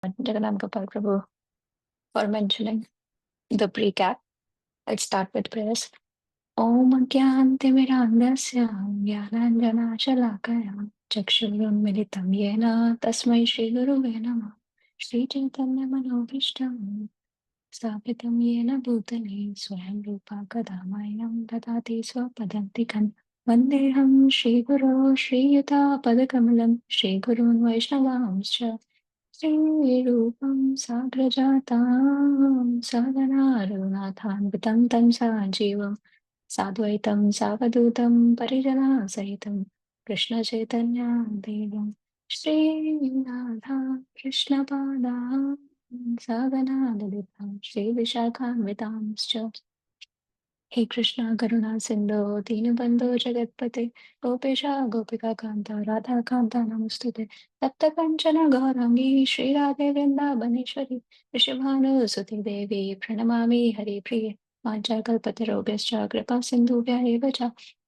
Jagannath Gopal Prabhu for mentioning the pre-cap. Let's start with prayers. Om Gyantimirandasya Gyananjanashalakaya Chakshurunmilitam Yena Tasmai Shri Guruve Namah Shri Chaitanya Manobhishtam Sthapitam Yena Bhutale Swayam Rupa Kadamayanam Dadati Swapadantikam Vandeham Shri Guru Shri Yuta Padakamalam Shri Gurun Vaishnavamscha श्रीरूपं साग्रजातां सागरारुणाथान्वितं तं साजीवं साद्वैतं सावधूतं परिजनासहितं कृष्णचैतन्यदेवं श्रीनाथा कृष्णपादां सागनाललितं श्रीविशाखान्वितांश्च हे कृष्णा करुणा सिंधु दीनबंधु जगत्पते गोपेशा गोपिका कांता राधा कांता नमस्तुते तप्त कंचन गौरांगी श्री राधे वृंदावनेश्वरी ऋषभानुसुते देवी प्रणमामि हरिप्रिये वाञ्छाकल्पतरुभ्यश्च कृपा सिन्धुभ्य एव च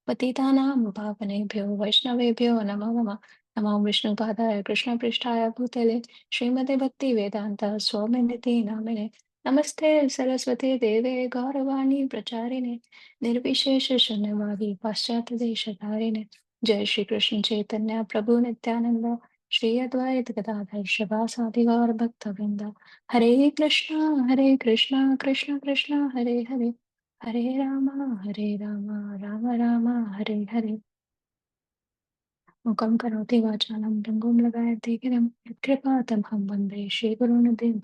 पतितानां पावनेभ्यो वैष्णवेभ्यो नमो नमः नमो विष्णुपादाय कृष्णपृष्ठाय भूतले श्रीमते भक्तिवेदान्त स्वामिनिति नामिने नमस्ते सरस्वती देवे गौरवाणी प्रचारिणे निर्विशेष शून्यवादी पाश्चात्य देशधारिणे जय श्री कृष्ण चैतन्य प्रभु नित्यानंद श्री अद्वैत गदाधर शिवासादि गौर भक्तवृंद हरे कृष्णा कृष्ण कृष्ण हरे हरे हरे राम राम राम हरे हरे मुखं करोति वाचालं भृङ्गं लगायते गिरिं यत्कृपातमहं वन्दे श्रीगुरुनिधिं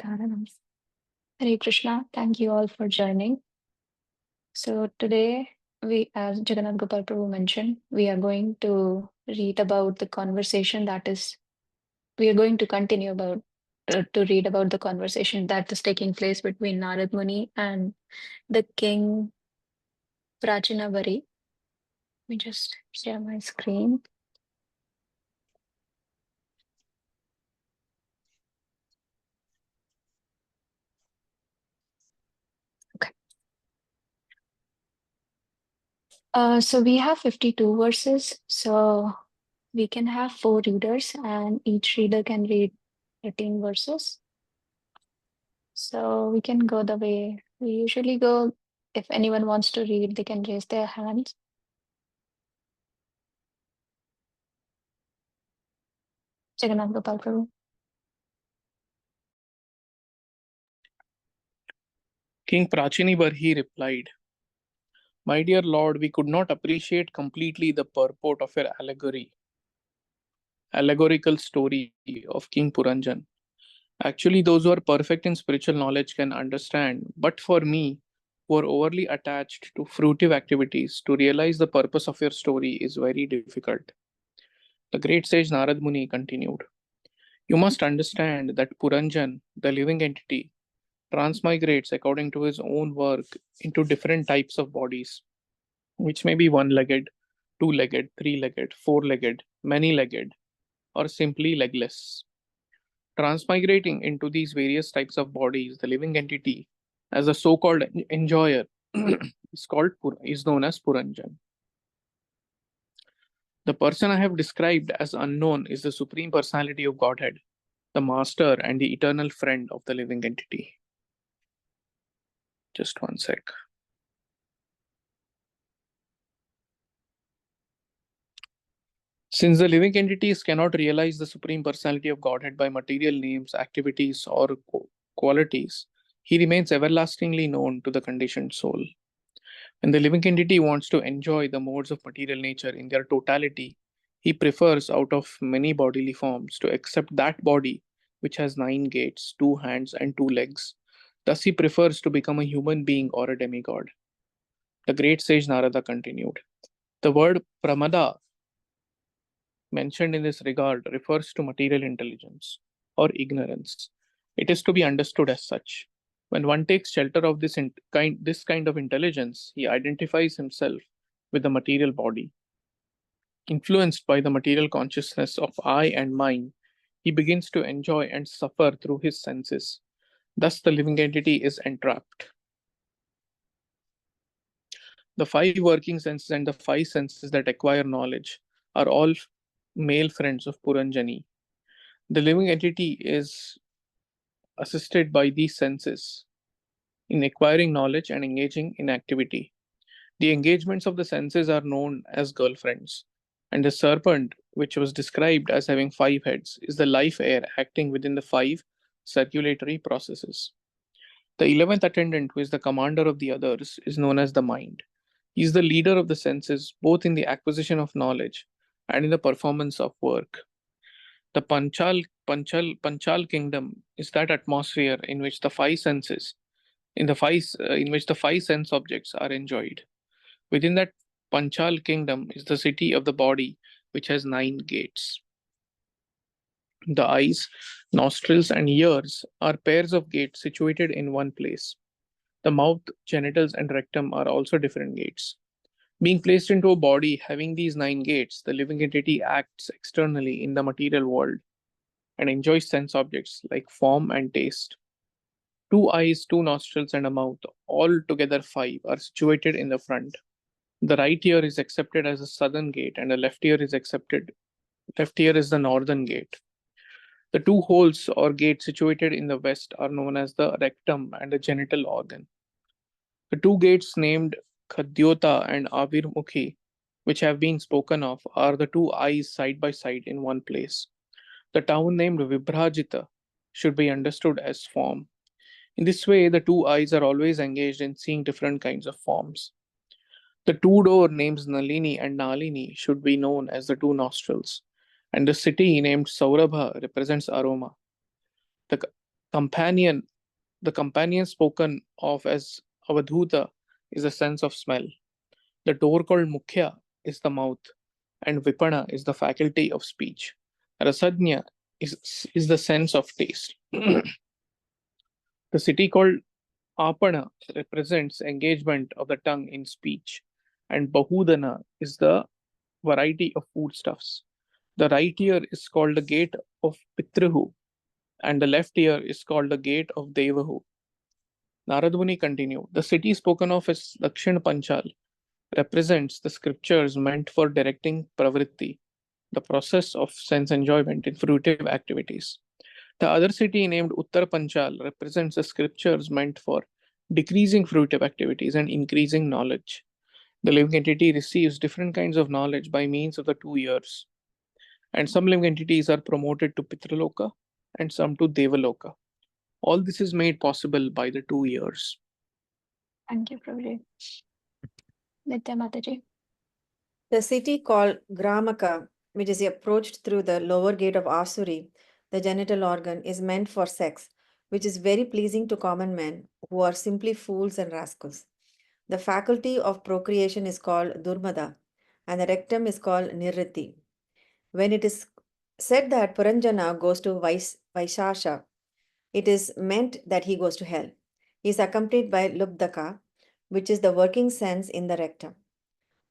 Hare Krishna. Thank you all for joining. So today we, as Jagannath Gopal Prabhu mentioned, we are going to read about the conversation that is, we are going to continue about to read about the conversation that is taking place between Narad Muni and the king Prācīnabarhi. Let me just share my screen. Okay. So we have 52 verses. So we can have 4 readers and each reader can read 13 verses. So we can go the way we usually go. If anyone wants to read, they can raise their hands. Jagannath Gopal Prabhu. King Prācīnabarhi replied, "My dear lord, we could not appreciate completely the purport of your allegorical story of King Puranjan. Actually, those who are perfect in spiritual knowledge can understand, but for me, who are overly attached to fruitive activities, to realize the purpose of your story is very difficult." The great sage Narad Muni continued, "You must understand that Puranjan, the living entity, transmigrates according to his own work into different types of bodies, which may be one legged, two legged, three legged, four legged, many legged, or simply legless. Transmigrating into these various types of bodies, the living entity, as a so called enjoyer, is known as Puranjan. The person I have described as unknown is the Supreme Personality of Godhead, the Master and the eternal friend of the living entity." Just one sec. Since the living entities cannot realize the Supreme Personality of Godhead by material names, activities, or qualities, he remains everlastingly known to the conditioned soul. When the living entity wants to enjoy the modes of material nature in their totality, he prefers, out of many bodily forms, to accept that body which has 9 gates, 2 hands, and 2 legs. Thus, he prefers to become a human being or a demigod. The great sage Narada continued, "The word pramada mentioned in this regard refers to material intelligence or ignorance. It is to be understood as such. When one takes shelter of this kind of intelligence, he identifies himself with the material body. Influenced by the material consciousness of I and mine, he begins to enjoy and suffer through his senses. Thus, the living entity is entrapped. The 5 working senses and the 5 senses that acquire knowledge are all male friends of Puranjani. The living entity is assisted by these senses in acquiring knowledge and engaging in activity. The engagements of the senses are known as girlfriends, and the serpent, which was described as having 5 heads, is the life air acting within the 5 circulatory processes. The 11th attendant, who is the commander of the others, is known as the mind. He is the leader of the senses both in the acquisition of knowledge and in the performance of work. The Panchal kingdom is that atmosphere in which the 5 senses, in which the 5 sense objects are enjoyed. Within that Panchal kingdom is the city of the body, which has 9 gates. The eyes, nostrils, and ears are pairs of gates situated in one place. The mouth, genitals, and rectum are also different gates. Being placed into a body having these 9 gates, the living entity acts externally in the material world and enjoys sense objects like form and taste. 2 eyes, 2 nostrils, and a mouth, all together 5, are situated in the front. The right ear is accepted as the southern gate, and the left ear is the northern gate. The 2 holes or gates situated in the west are known as the rectum and the genital organ. The 2 gates named Khadyota and Avirmukhi, which have been spoken of, are the 2 eyes side by side in one place. The town named Vibhrajita should be understood as form. In this way, the 2 eyes are always engaged in seeing different kinds of forms. The 2 door names Nalini and Nalini should be known as the 2 nostrils, and the city named Saurabha represents aroma. The companion, the companion spoken of as Avadhuta is a sense of smell. The door called Mukhya is the mouth, and Vipana is the faculty of speech. Rasajna is the sense of taste. The city called Apana represents engagement of the tongue in speech, and Bahudana is the variety of foodstuffs. The right ear is called the gate of Pitrahu, and the left ear is called the gate of Devahu. Narada Muni continued, the city spoken of as Dakshin Panchal represents the scriptures meant for directing pravritti, the process of sense enjoyment in fruitive activities. The other city named Uttar Panchal represents the scriptures meant for decreasing fruitive activities and increasing knowledge. The living entity receives different kinds of knowledge by means of the 2 ears, and some living entities are promoted to Pitraloka and some to Devaloka. All this is made possible by the 2 ears. Thank you, Prabhuji. Nitya Mataji. The city called Gramaka, which is approached through the lower gate of Asuri, the genital organ, is meant for sex, which is very pleasing to common men who are simply fools and rascals. The faculty of procreation is called Durmada, and the rectum is called Nirriti. When it is said that Puranjana goes to Vaishasha, it is meant that he goes to hell. He is accompanied by Lubdaka, which is the working sense in the rectum.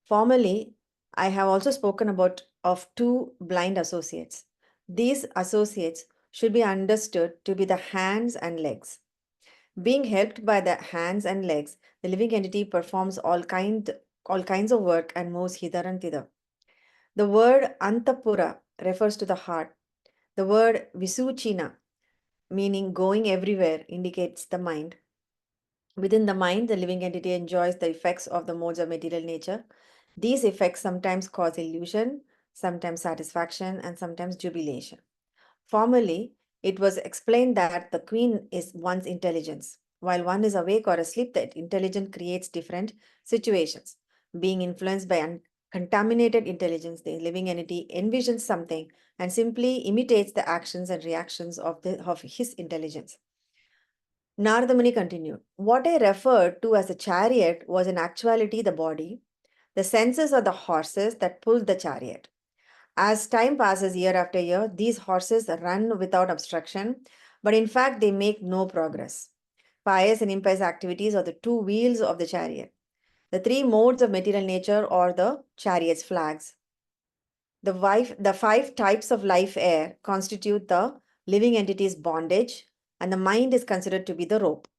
Formerly, I have also spoken about of 2 blind associates. These associates should be understood to be the hands and legs. Being helped by the hands and legs, the living entity performs all kinds of work and moves hither and thither. The word Antapura refers to the heart. The word Visuchina, meaning going everywhere, indicates the mind. Within the mind, the living entity enjoys the effects of the modes of material nature. These effects sometimes cause illusion, sometimes satisfaction, and sometimes jubilation. Formerly, it was explained that the queen is one's intelligence. While one is awake or asleep, that intelligence creates different situations. Being influenced by contaminated intelligence, the living entity envisions something and simply imitates the actions and reactions of his intelligence. Narada Muni continued, what I referred to as a chariot was in actuality the body. The senses are the horses that pull the chariot. As time passes year after year, these horses run without obstruction, but in fact, they make no progress. Pious and impious activities are the 2 wheels of the chariot. The 3 modes of material nature are the chariot's flags. The 5 types of life air constitute the living entity's bondage, and the mind is considered to be the rope.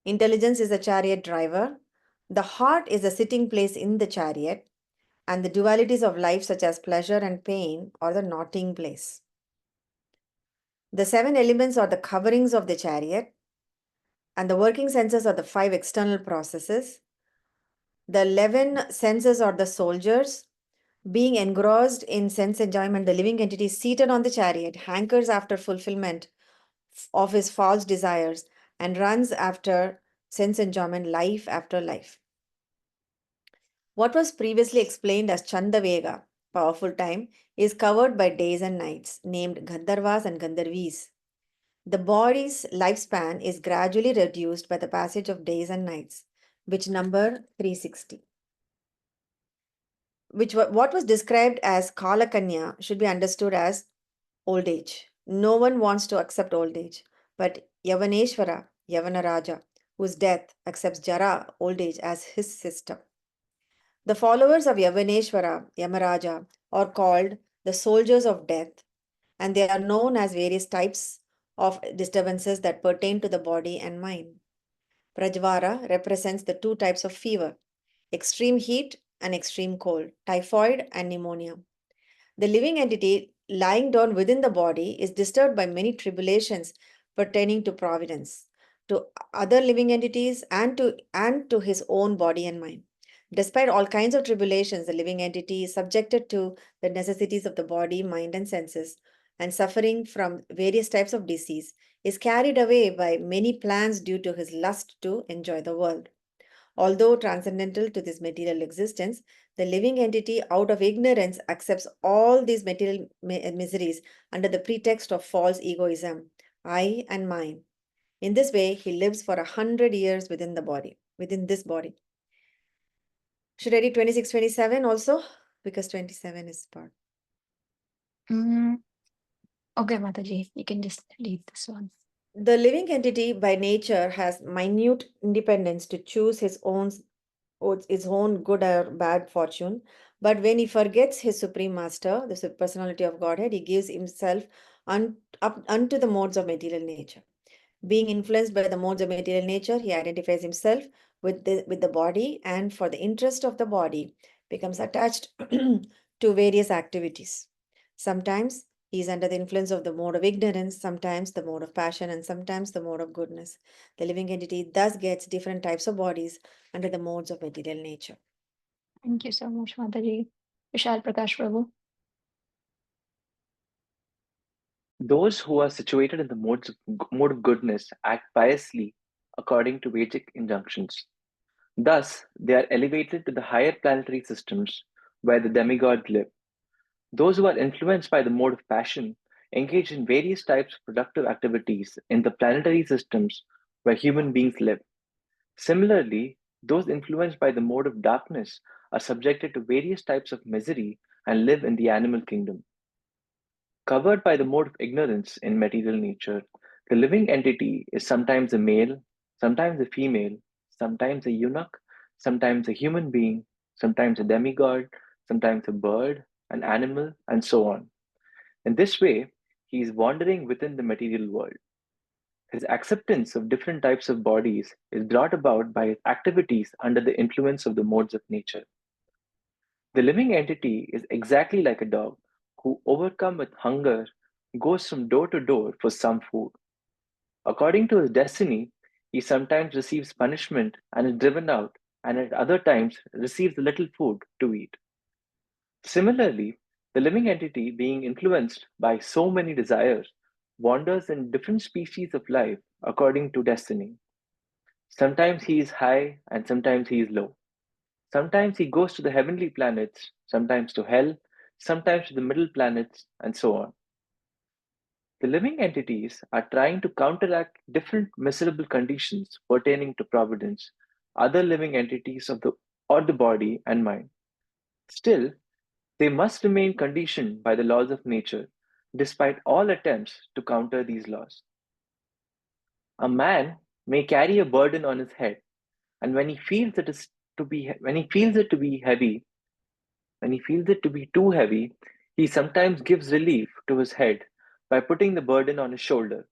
Intelligence is the chariot driver. The heart is the sitting place in the chariot, and the dualities of life, such as pleasure and pain, are the knotting place. The 7 elements are the coverings of the chariot, and the working senses are the 5 external processes. The 11 senses are the soldiers. Being engrossed in sense enjoyment, the living entity seated on the chariot hankers after fulfillment of his false desires and runs after sense enjoyment life after life. What was previously explained as Chandavega, powerful time, is covered by days and nights, named Gandharvas and Gandharvis. The body's lifespan is gradually reduced by the passage of days and nights, which number 360. What was described as Kalakanya should be understood as old age. No one wants to accept old age, but Yavaneshwara, Yavanaraja, whose death accepts Jara, old age, as his system. The followers of Yavaneshwara, Yamaraja, are called the soldiers of death, and they are known as various types of disturbances that pertain to the body and mind. Prajvara represents the 2 types of fever: extreme heat and extreme cold, typhoid and pneumonia. The living entity lying down within the body is disturbed by many tribulations pertaining to providence, to other living entities, and to his own body and mind. Despite all kinds of tribulations, the living entity is subjected to the necessities of the body, mind, and senses, and suffering from various types of disease, is carried away by many plans due to his lust to enjoy the world. Although transcendental to this material existence, the living entity, out of ignorance, accepts all these material miseries under the pretext of false egoism, I and mine. In this way, he lives for 100 years within the body, within this body. Should I read 26, 27 also? Because 27 is part. Okay, Mataji, you can just read this one. The living entity by nature has minute independence to choose his own good or bad fortune. But when he forgets his supreme master, the personality of Godhead, he gives himself up unto the modes of material nature. Being influenced by the modes of material nature, he identifies himself with the body, and for the interest of the body, becomes attached to various activities. Sometimes he is under the influence of the mode of ignorance, sometimes the mode of passion, and sometimes the mode of goodness. The living entity thus gets different types of bodies under the modes of material nature. Thank you so much, Mataji. Vishal Prakash Prabhu. Those who are situated in the mode of goodness act piously according to Vedic injunctions. Thus, they are elevated to the higher planetary systems where the demigods live. Those who are influenced by the mode of passion engage in various types of productive activities in the planetary systems where human beings live. Similarly, those influenced by the mode of darkness are subjected to various types of misery and live in the animal kingdom. Covered by the mode of ignorance in material nature, the living entity is sometimes a male, sometimes a female, sometimes a eunuch, sometimes a human being, sometimes a demigod, sometimes a bird, an animal, and so on. In this way, he is wandering within the material world. His acceptance of different types of bodies is brought about by his activities under the influence of the modes of nature. The living entity is exactly like a dog who, overcome with hunger, goes from door to door for some food. According to his destiny, he sometimes receives punishment and is driven out, and at other times receives a little food to eat. Similarly, the living entity, being influenced by so many desires, wanders in different species of life according to destiny. Sometimes he is high and sometimes he is low. Sometimes he goes to the heavenly planets, sometimes to hell, sometimes to the middle planets, and so on. The living entities are trying to counteract different miserable conditions pertaining to providence, other living entities of the body and mind. Still, they must remain conditioned by the laws of nature, despite all attempts to counter these laws. A man may carry a burden on his head, and when he feels it to be heavy, when he feels it to be too heavy, he sometimes gives relief to his head by putting the burden on his shoulder.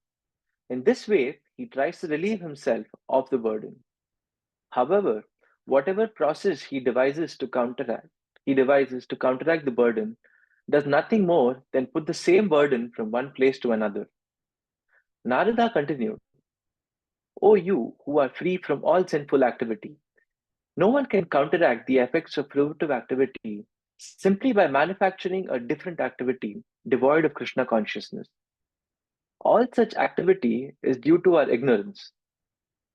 In this way, he tries to relieve himself of the burden. However, whatever process he devises to counteract the burden, does nothing more than put the same burden from one place to another. Narada continued, O you who are free from all sinful activity, no one can counteract the effects of fruitive activity simply by manufacturing a different activity devoid of Krishna consciousness. All such activity is due to our ignorance.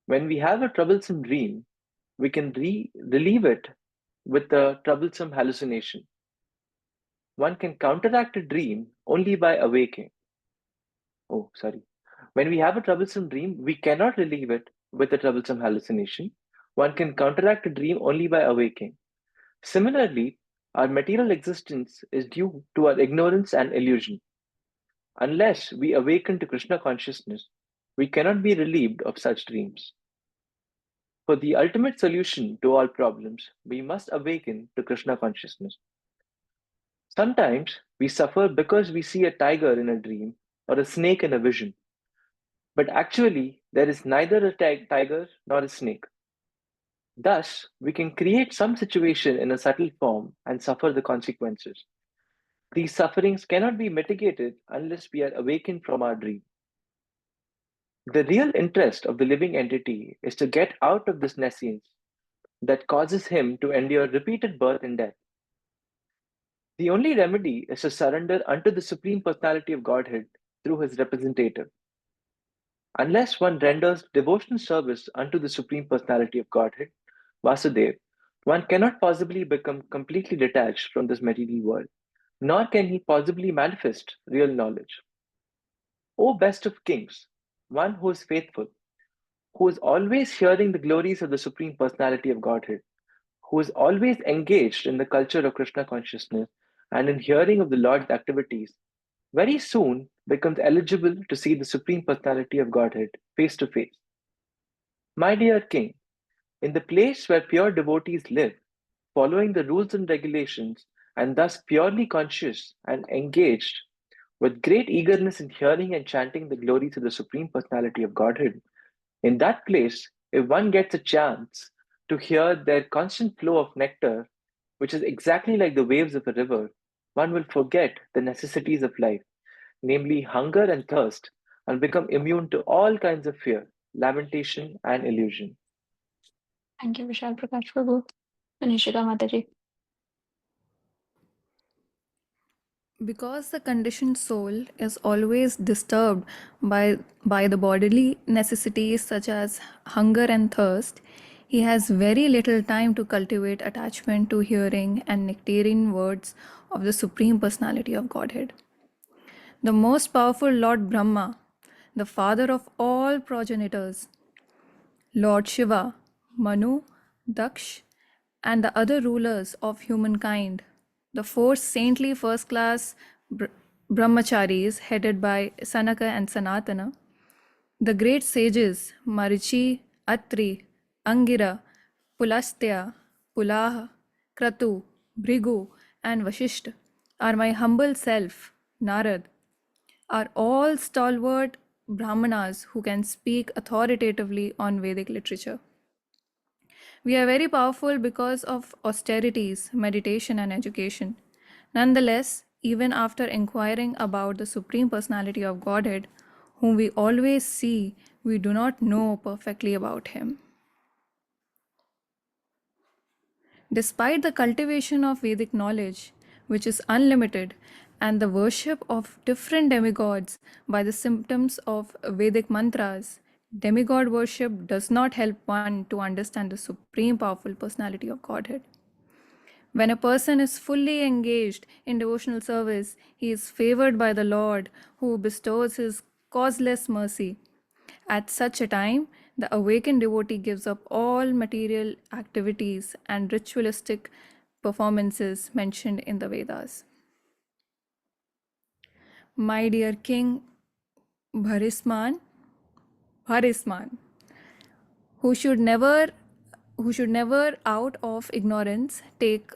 When we have a troublesome dream, we can relieve it with a troublesome hallucination. One can counteract a dream only by awaking. Oh, sorry. When we have a troublesome dream, we cannot relieve it with a troublesome hallucination. One can counteract a dream only by awaking. Similarly, our material existence is due to our ignorance and illusion. Unless we awaken to Krishna consciousness, we cannot be relieved of such dreams. For the ultimate solution to all problems, we must awaken to Krishna consciousness. Sometimes we suffer because we see a tiger in a dream or a snake in a vision. But actually, there is neither a tiger nor a snake. Thus, we can create some situation in a subtle form and suffer the consequences. These sufferings cannot be mitigated unless we are awakened from our dream. The real interest of the living entity is to get out of this nescience that causes him to endure repeated birth and death. The only remedy is to surrender unto the Supreme Personality of Godhead through his representative. Unless one renders devotional service unto the Supreme Personality of Godhead, Vasudev, one cannot possibly become completely detached from this material world, nor can he possibly manifest real knowledge. O best of kings, one who is faithful, who is always hearing the glories of the Supreme Personality of Godhead, who is always engaged in the culture of Krishna consciousness and in hearing of the Lord's activities, very soon becomes eligible to see the Supreme Personality of Godhead face to face. My dear king, in the place where pure devotees live, following the rules and regulations, and thus purely conscious and engaged with great eagerness in hearing and chanting the glories of the Supreme Personality of Godhead, in that place, if one gets a chance to hear their constant flow of nectar, which is exactly like the waves of a river, one will forget the necessities of life, namely hunger and thirst, and become immune to all kinds of fear, lamentation, and illusion. Thank you, Vishal Prakash Prabhu. Nishika Mataji. Because the conditioned soul is always disturbed by the bodily necessities such as hunger and thirst, he has very little time to cultivate attachment to hearing and nectarine words of the Supreme Personality of Godhead. The most powerful Lord Brahma, the father of all progenitors, Lord Shiva, Manu, Daksh, and the other rulers of humankind, the four saintly first class brahmacharis headed by Sanaka and Sanatana, the great sages Marichi, Atri, Angira, Pulastya, Pulaha, Kratu, Bhrigu, and Vashishta are my humble self, Nārada, are all stalwart Brahmanas who can speak authoritatively on Vedic literature. We are very powerful because of austerities, meditation, and education. Nonetheless, even after inquiring about the Supreme Personality of Godhead, whom we always see, we do not know perfectly about him. Despite the cultivation of Vedic knowledge, which is unlimited, and the worship of different demigods by the symptoms of Vedic mantras, demigod worship does not help one to understand the supreme powerful personality of Godhead. When a person is fully engaged in devotional service, he is favored by the Lord who bestows his causeless mercy. At such a time, the awakened devotee gives up all material activities and ritualistic performances mentioned in the Vedas. My dear King Bharisman, who should never out of ignorance take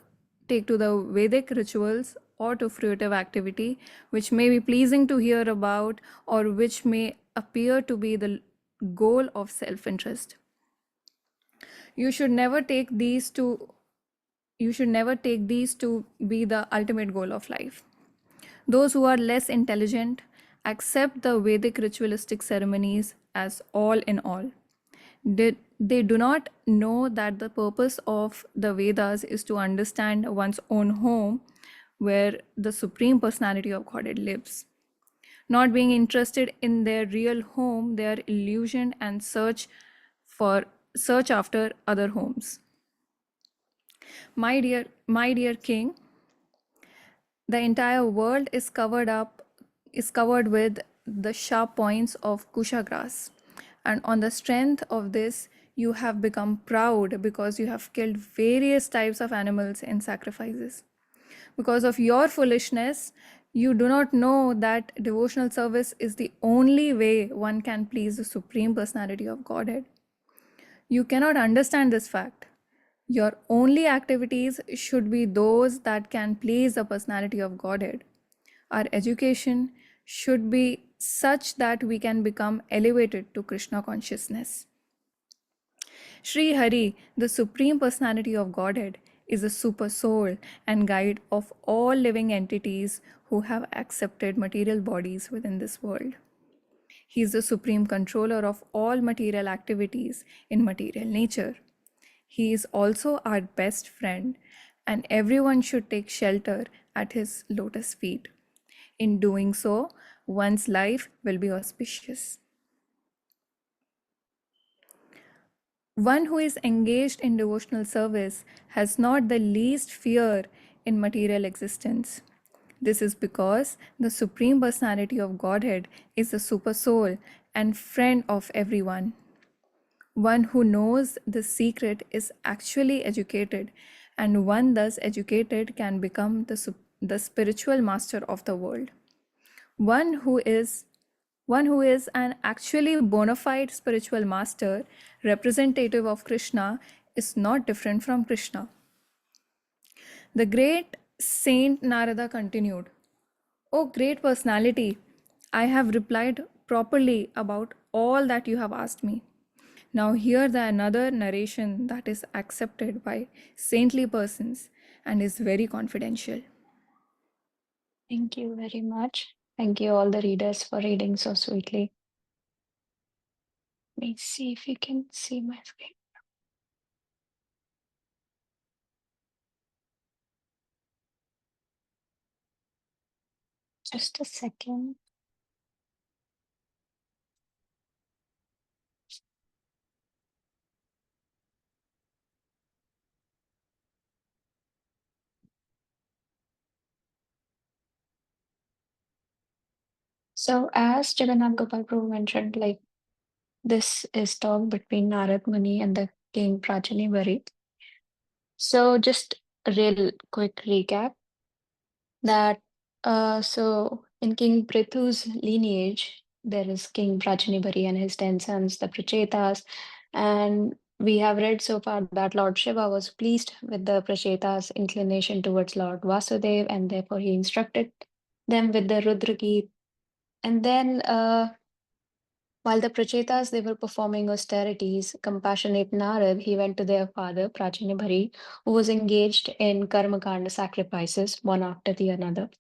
to the Vedic rituals or to fruitive activity which may be pleasing to hear about or which may appear to be the goal of self-interest. You should never take these to be the ultimate goal of life. Those who are less intelligent accept the Vedic ritualistic ceremonies as all in all. They do not know that the purpose of the Vedas is to understand one's own home where the Supreme Personality of Godhead lives. Not being interested in their real home, they are illusioned and search after other homes. My dear king, the entire world is covered with the sharp points of kusha grass, and on the strength of this you have become proud because you have killed various types of animals in sacrifices. Because of your foolishness, you do not know that devotional service is the only way one can please the Supreme Personality of Godhead. You cannot understand this fact. Your only activities should be those that can please the personality of Godhead. Our education should be such that we can become elevated to Krishna consciousness. Sri Hari, the Supreme Personality of Godhead, is the super soul and guide of all living entities who have accepted material bodies within this world. He is the supreme controller of all material activities in material nature. He is also our best friend, and everyone should take shelter at his lotus feet. In doing so, one's life will be auspicious. One who is engaged in devotional service has not the least fear in material existence. This is because the Supreme Personality of Godhead is the super soul and friend of everyone. One who knows the secret is actually educated, and one thus educated can become the spiritual master of the world. One who is an actually bona fide spiritual master, representative of Krishna, is not different from Krishna. The great Saint Nārada continued, "O great personality, I have replied properly about all that you have asked me. Now hear the another narration that is accepted by saintly persons and is very confidential." Thank you very much. Thank you all the readers for reading so sweetly. Let me see if you can see my screen. Just a second. So as Jagannath Gopal Prabhu mentioned, like this is talk between Narad Muni and the king Prācīnabarhi. So just a real quick recap that so in King Prithu's lineage, there is King Prācīnabarhi and his 10 sons, the Prachetas, and we have read so far that Lord Shiva was pleased with the Prachetas' inclination towards Lord Vasudev, and therefore he instructed them with the Rudra Geet. And then while the Prachetas they were performing austerities, compassionate Narad, he went to their father, Prācīnabarhi, who was engaged in karmakanda sacrifices, one after the another.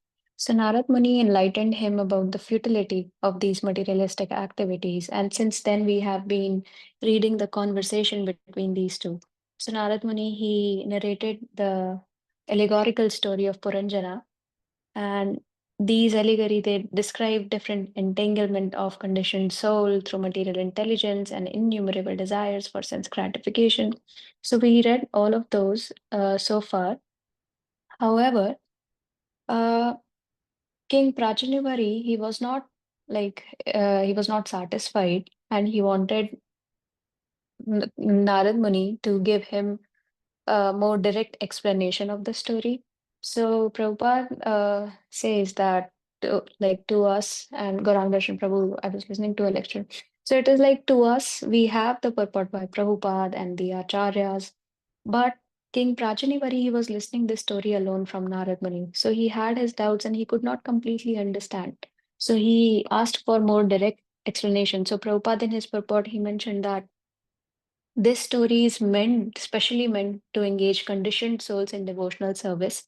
So Narad Muni enlightened him about the futility of these materialistic activities, and since then we have been reading the conversation between these two. So Narad Muni he narrated the allegorical story of Puranjana, and these allegory they describe different entanglement of conditioned soul through material intelligence and innumerable desires for sense gratification. So we read all of those so far. However, uh, King Prajanivari, he was not he was not satisfied, and he wanted Narad Muni to give him a more direct explanation of the story. So Prabhupada says that to us, and Gauranga Darshan Prabhu, I was listening to a lecture. So it is like to us, we have the purport by Prabhupada and the Acharyas, but King Prajanivari, he was listening this story alone from Narad Muni. So he had his doubts and he could not completely understand. So he asked for more direct explanation. So Prabhupada in his purport, he mentioned that this story is specially meant to engage conditioned souls in devotional service.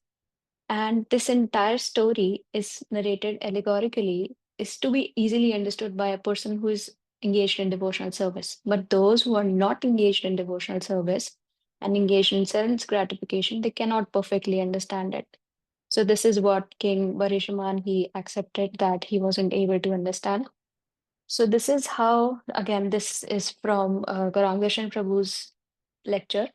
And this entire story is narrated allegorically is to be easily understood by a person who is engaged in devotional service. But those who are not engaged in devotional service and engaged in sense gratification, they cannot perfectly understand it. So this is what King Barishaman, he accepted that he wasn't able to understand. So this is how, again, this is from Gaurang Darshan Prabhu's lecture.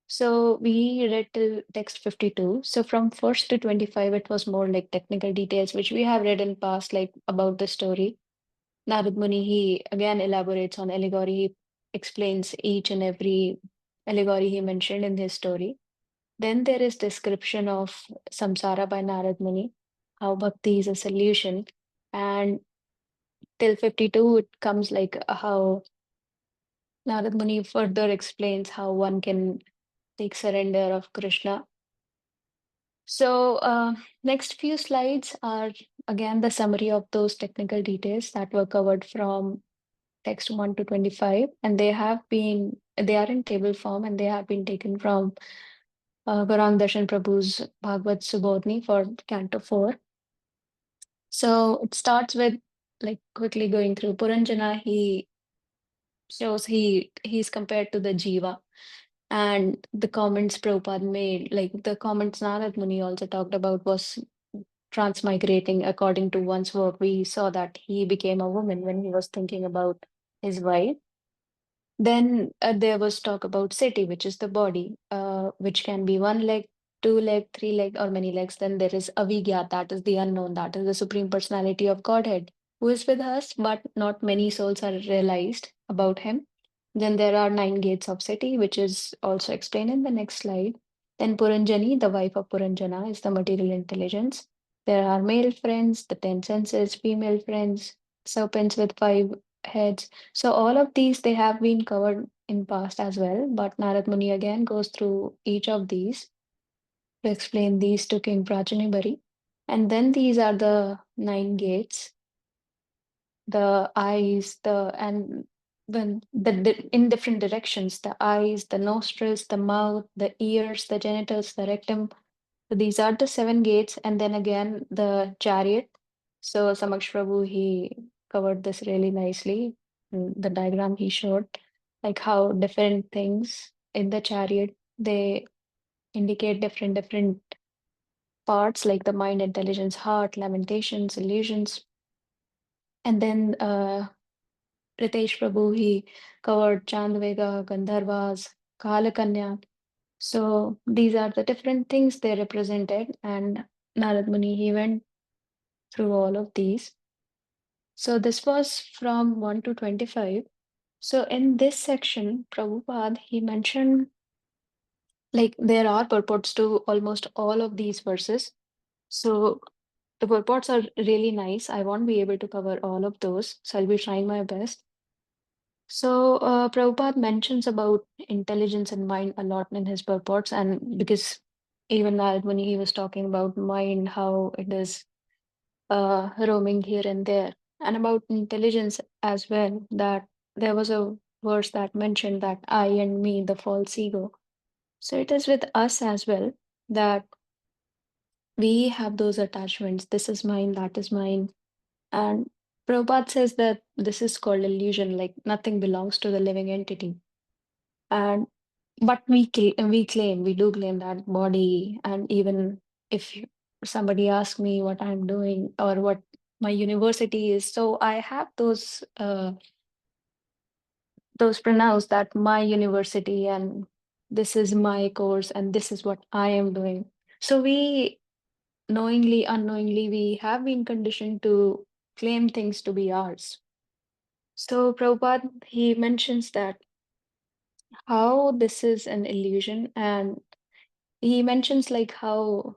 So we read till text 52. So from first to 25, it was more like technical details, which we have read in past, like about the story. Narad Muni, he again elaborates on allegory. He explains each and every allegory he mentioned in his story. Then there is description of samsara by Narad Muni, how bhakti is a solution. And till 52, it comes like how Narad Muni further explains how one can take surrender of Krishna. So next few slides are again the summary of those technical details that were covered from text 1 to 25, and they are in table form, and they have been taken from Gaurang Darshan Prabhu's Bhagavad Subodhni for Canto 4. So it starts with like quickly going through Puranjana. He shows he's compared to the Jiva, and the comments Prabhupada made, like the comments Narad Muni also talked about, was transmigrating according to one's work. We saw that he became a woman when he was thinking about his wife. Then there was talk about city, which is the body, which can be one leg, two leg, three leg, or many legs. Then there is Avigya, that is the unknown, that is the Supreme Personality of Godhead, who is with us, but not many souls are realized about him. Then there are 9 gates of city, which is also explained in the next slide. Then Puranjani, the wife of Puranjana, is the material intelligence. There are male friends, the 10 senses, female friends, serpents with 5 heads. So all of these, they have been covered in past as well, but Narad Muni again goes through each of these to explain these to King Prācīnabarhi. And then these are the 9 gates, the eyes, in different directions, the eyes, the nostrils, the mouth, the ears, the genitals, the rectum. So these are the 7 gates, and then again the chariot. So Samaksh Prabhu, he covered this really nicely. The diagram he showed, like how different things in the chariot, they indicate different parts, like the mind, intelligence, heart, lamentations, illusions. And then Ritesh Prabhu, he covered Chandvega, Gandharvas, Kalakanya. So these are the different things they represented, and Narad Muni, he went through all of these. So this was from 1 to 25. So in this section, Prabhupada, he mentioned like there are purports to almost all of these verses. So the purports are really nice. I won't be able to cover all of those, so I'll be trying my best. So Prabhupada mentions about intelligence and mind a lot in his purports, and because even that when he was talking about mind, how it is roaming here and there, and about intelligence as well, that there was a verse that mentioned that I and me, the false ego. So it is with us as well that we have those attachments. This is mine, that is mine. And Prabhupada says that this is called illusion, like nothing belongs to the living entity. And but we do claim that body, and even if somebody asks me what I'm doing or what my university is, so I have those pronouns that my university, and this is my course, and this is what I am doing. So we knowingly, unknowingly, we have been conditioned to claim things to be ours. So Prabhupada, he mentions that how this is an illusion, and he mentions like how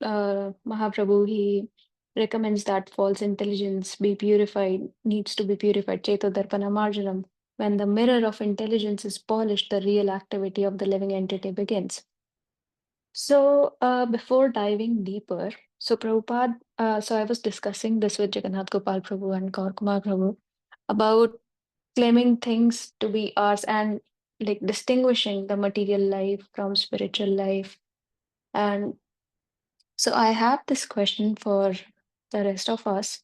Mahaprabhu, he recommends that false intelligence be purified, needs to be purified, Chetodarpana Marjanam. When the mirror of intelligence is polished, the real activity of the living entity begins. So before diving deeper, so Prabhupada, so I was discussing this with Jagannath Gopal Prabhu and Kaur Kumar Prabhu about claiming things to be ours and like distinguishing the material life from spiritual life. And so I have this question for the rest of us.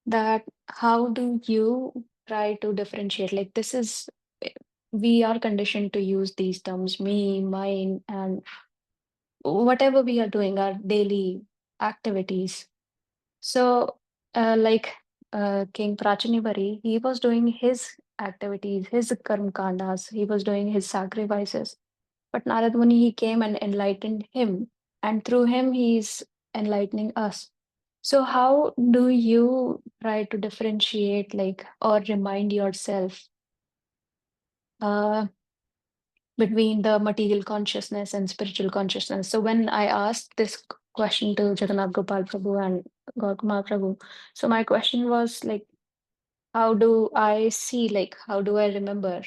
that how do you try to differentiate? Like this is, we are conditioned to use these terms, me, mine, and whatever we are doing, our daily activities. So, like King Prācīnabarhi, he was doing his activities, his karma kandas, he was doing his sacrifices. But Narad Muni, he came and enlightened him, and through him, he's enlightening us. So, how do you try to differentiate, like, or remind yourself uh, between the material consciousness and spiritual consciousness? So, when I asked this question to Jagannath Gopal Prabhu and Gautama Prabhu, so my question was like, how do I see, like, how do I remember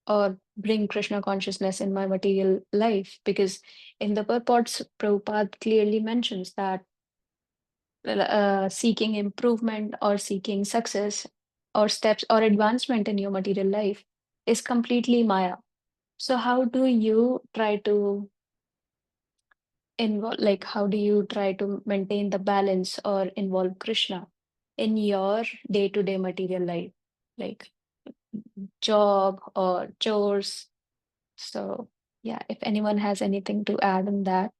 or bring Krishna consciousness in my material life? Because in the purports, Prabhupada clearly mentions that seeking improvement or seeking success or steps or advancement in your material life is completely Maya. So, how do you try to involve, like, how do you try to maintain the balance or involve Krishna in your day-to-day material life, like job or chores? So, yeah, if anyone has anything to add on that,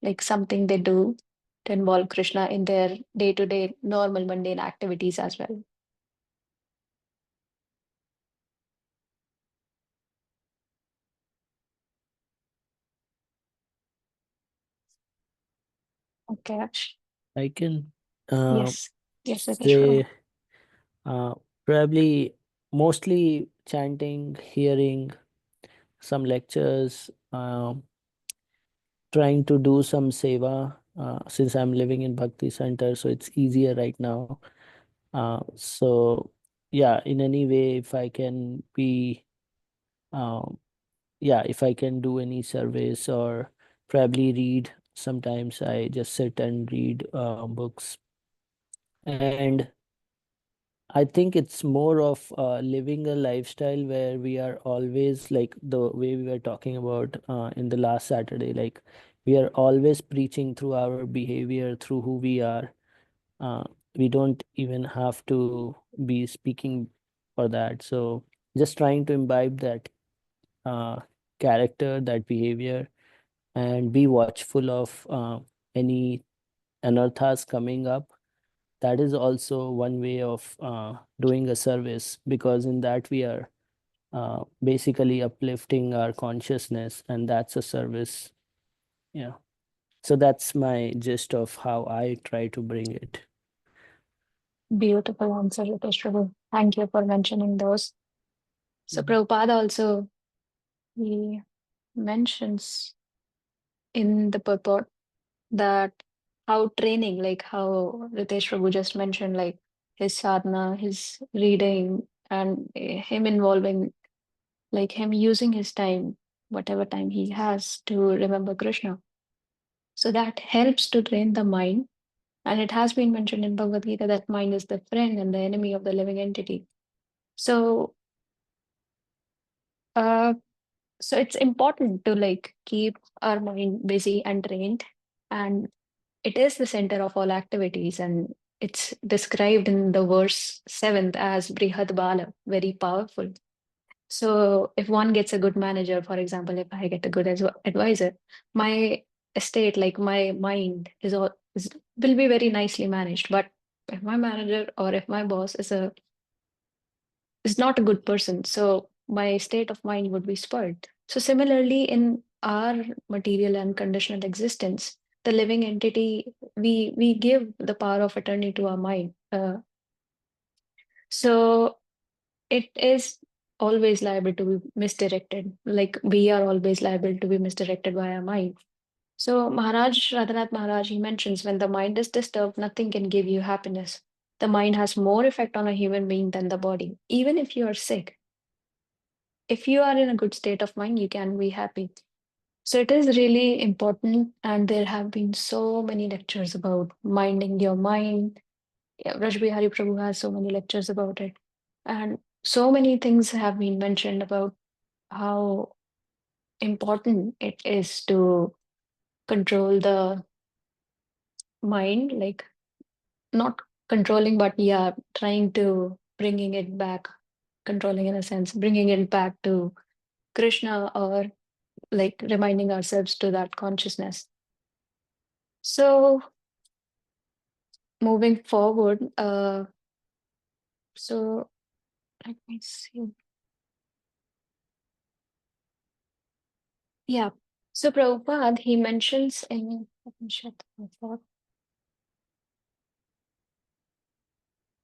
like something they do to involve Krishna in their day-to-day normal mundane activities as well. Okay. I can Yes. Yes, Ritesh, go say ahead. probably mostly chanting, hearing some lectures, trying to do some seva since I'm living in Bhakti Center, so it's easier right now. So yeah, in any way, if I can be, um, yeah, if I can do any service or probably read, sometimes I just sit and read books. And I think it's more of living a lifestyle where we are always like the way we were talking about in the last Saturday, like we are always preaching through our behavior, through who we are. Uh, we don't even have to be speaking for that. So just trying to imbibe that uh, character, that behavior, and be watchful of any anarthas coming up. That is also one way of doing a service, because in that we are basically uplifting our consciousness, and that's a service. Yeah. So that's my gist of how I try to bring it. Beautiful answer, Ritesh Prabhu. Thank you for mentioning those. So Prabhupada also, he mentions in the purport that how training, like how Ritesh Prabhu just mentioned, like his sadhana, his reading, and him involving, like him using his time, whatever time he has to remember Krishna. So that helps to train the mind. And it has been mentioned in Bhagavad Gita that mind is the friend and the enemy of the living entity. So, uh, so it's important to like keep our mind busy and trained, and it is the center of all activities, and it's described in the verse 7th as Brihad Bala, very powerful. So if one gets a good manager, for example, if I get a good advisor, my estate, like my mind, will be very nicely managed. But if my manager or if my boss is not a good person, so my state of mind would be spoiled. So similarly, in our material and conditional existence, the living entity, we give the power of attorney to our mind. So it is always liable to be misdirected. Like we are always liable to be misdirected by our mind. So Maharaj Radhanath Maharaj, he mentions when the mind is disturbed, nothing can give you happiness. The mind has more effect on a human being than the body. Even if you are sick, if you are in a good state of mind, you can be happy. So it is really important, and there have been so many lectures about minding your mind. Yeah, Rajbihari Prabhu has so many lectures about it. And so many things have been mentioned about how important it is to control the mind, like not controlling, but yeah, trying to bringing it back, controlling in a sense, bringing it back to Krishna, or like reminding ourselves to that consciousness. So moving forward, so let me see. Yeah. So Prabhupada, he mentions in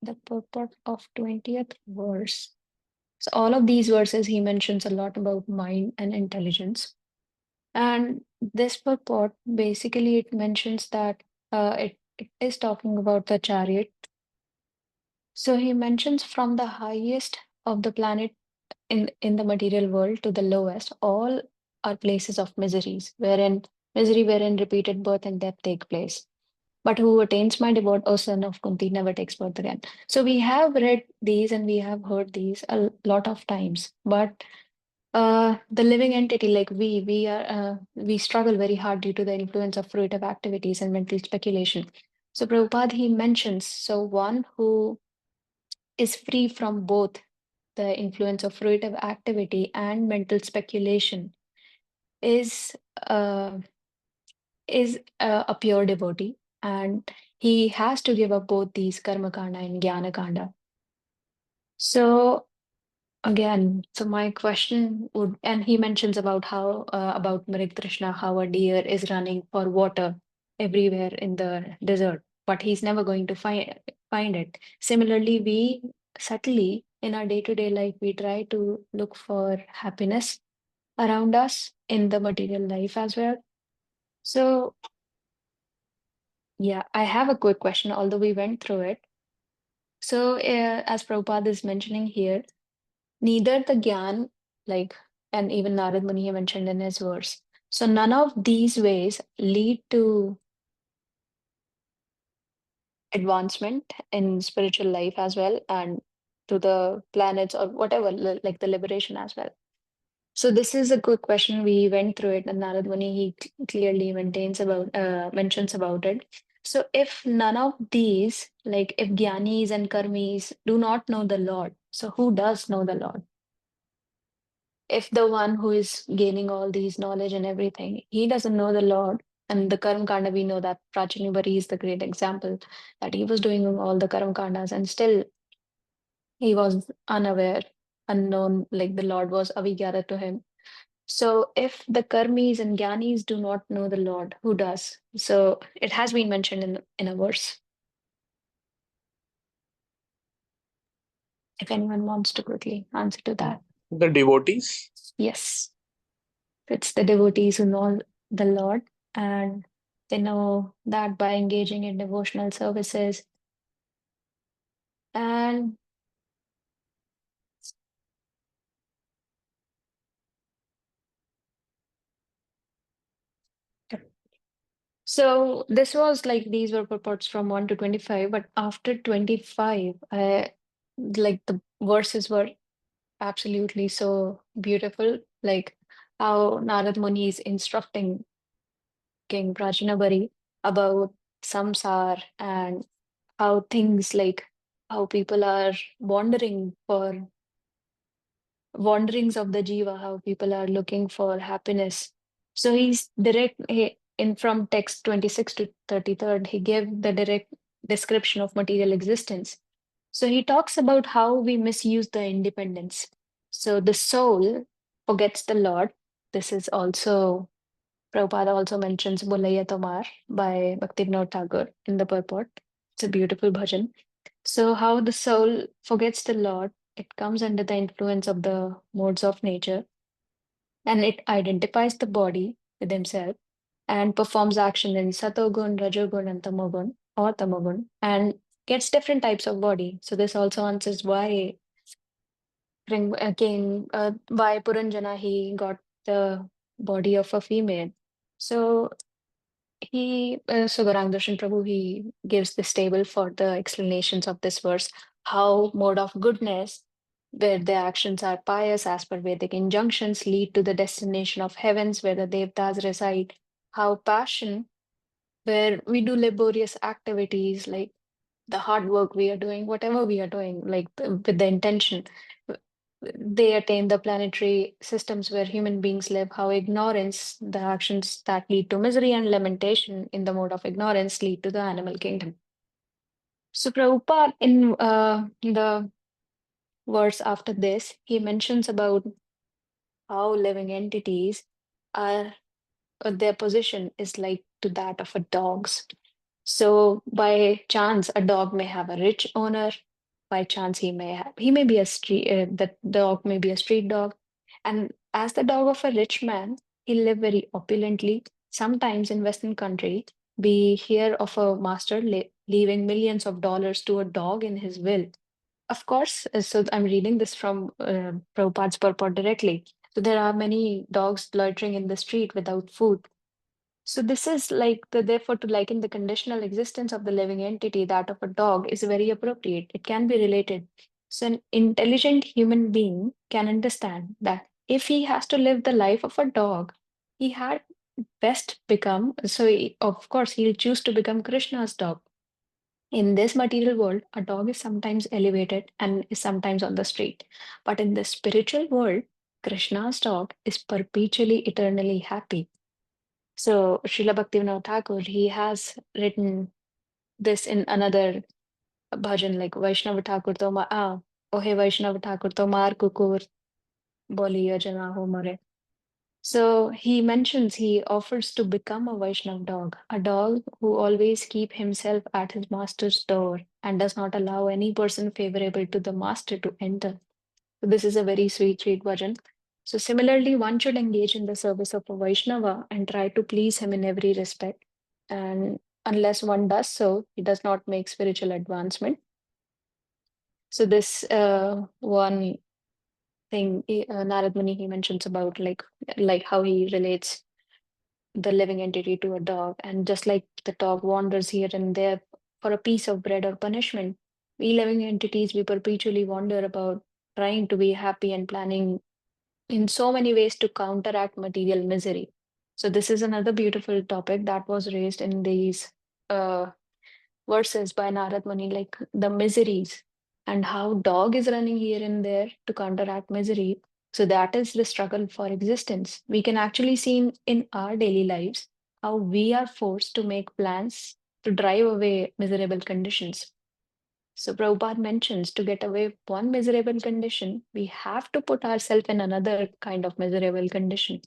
the purport of 20th verse. So all of these verses, he mentions a lot about mind and intelligence. And this purport, basically, it mentions that it is talking about the chariot. So he mentions from the highest of the planet in the material world to the lowest, all are places of miseries, wherein repeated birth and death take place. But who attains my devote, O son of Kunti, never takes birth again. So we have read these and we have heard these a lot of times, but the living entity, like we struggle very hard due to the influence of fruitive activities and mental speculation. So Prabhupada, he mentions, so one who is free from both the influence of fruitive activity and mental speculation is uh, a pure devotee, and he has to give up both these karma kanda and jnana kanda. So again, so my question would, and he mentions about how about Marik Krishna, how a deer is running for water everywhere in the desert, but he's never going to find it. Similarly, we subtly in our day-to-day life, we try to look for happiness around us in the material life as well. So yeah, I have a quick question, although we went through it. So as Prabhupada is mentioning here, neither the Gyan, like, and even Narad Muni mentioned in his verse. So none of these ways lead to advancement in spiritual life as well, and to the planets or whatever, like the liberation as well. So this is a good question. We went through it, and Narad Muni, he clearly mentions about it. So if none of these, like if Gyanis and Karmis do not know the Lord, so who does know the Lord? If the one who is gaining all these knowledge and everything, he doesn't know the Lord, and the Karma Kanda, we know that Prācīnabarhi is the great example that he was doing all the Karma Kandas and still he was unaware, unknown, like the Lord was avigyara to him. So if the Karmis and Gyanis do not know the Lord, who does? So it has been mentioned in a verse. If anyone wants to quickly answer to that. The devotees. Yes. It's the devotees who know the Lord, and they know that by engaging in devotional services. And so this was like these were purports from 1 to 25, but after 25, like the verses were absolutely so beautiful, like how Narad Muni is instructing King Prācīnabarhi about samsar and how things like how people are wandering for wanderings of the jiva, how people are looking for happiness. So he's in from text 26 to 33rd, he gave the direct description of material existence. So he talks about how we misuse the independence. So the soul forgets the Lord. This is also, Prabhupada also mentions Bulaya Tomar by Bhaktivinoda Tagore in the purport. It's a beautiful bhajan. So, how the soul forgets the Lord, it comes under the influence of the modes of nature, and it identifies the body with himself and performs action in Satogun, Rajogun, and Tamogun or Tamogun, and gets different types of body. So, this also answers why why Puranjana he got the body of a female. So Gaurang Darshan Prabhu, he gives this table for the explanations of this verse, how mode of goodness, where the actions are pious as per Vedic injunctions, lead to the destination of heavens where the Devtas reside, how passion, where we do laborious activities like the hard work we are doing, whatever we are doing, like with the intention, they attain the planetary systems where human beings live, how ignorance, the actions that lead to misery and lamentation in the mode of ignorance lead to the animal kingdom. So Prabhupada, in the verse after this, he mentions about how living entities are, their position is like to that of a dog's. So by chance, a dog may have a rich owner. By chance, he may be a street. The dog may be a street dog, and as the dog of a rich man, he live very opulently. Sometimes in Western country, we hear of a master leaving millions of dollars to a dog in his will. Of course, so I'm reading this from Prabhupada's purport directly. So there are many dogs loitering in the street without food. So this is like therefore to liken the conditional existence of the living entity, that of a dog, is very appropriate. It can be related. So an intelligent human being can understand that if he has to live the life of a dog, he had best become, of course, he'll choose to become Krishna's dog. In this material world, a dog is sometimes elevated and is sometimes on the street. But in the spiritual world, Krishna's dog is perpetually, eternally happy. So Srila Bhaktivinoda Thakur, he has written this in another bhajan, like Vaishnava Thakur to Ohe Vaishnava Thakur to maar kukur boliya jana ho mare. So he mentions he offers to become a Vaishnav dog, a dog who always keep himself at his master's door and does not allow any person favorable to the master to enter. So this is a very sweet, sweet bhajan. So similarly, one should engage in the service of a Vaishnava and try to please him in every respect. And unless one does so, it does not make spiritual advancement. So this one thing, Narad Muni, he mentions about like how he relates the living entity to a dog. And just like the dog wanders here and there for a piece of bread or punishment, we living entities, we perpetually wander about trying to be happy and planning in so many ways to counteract material misery. So this is another beautiful topic that was raised in these verses by Narad Muni, like the miseries and how dog is running here and there to counteract misery. So that is the struggle for existence. We can actually see in our daily lives how we are forced to make plans to drive away miserable conditions. So Prabhupada mentions to get away one miserable condition, we have to put ourselves in another kind of miserable condition.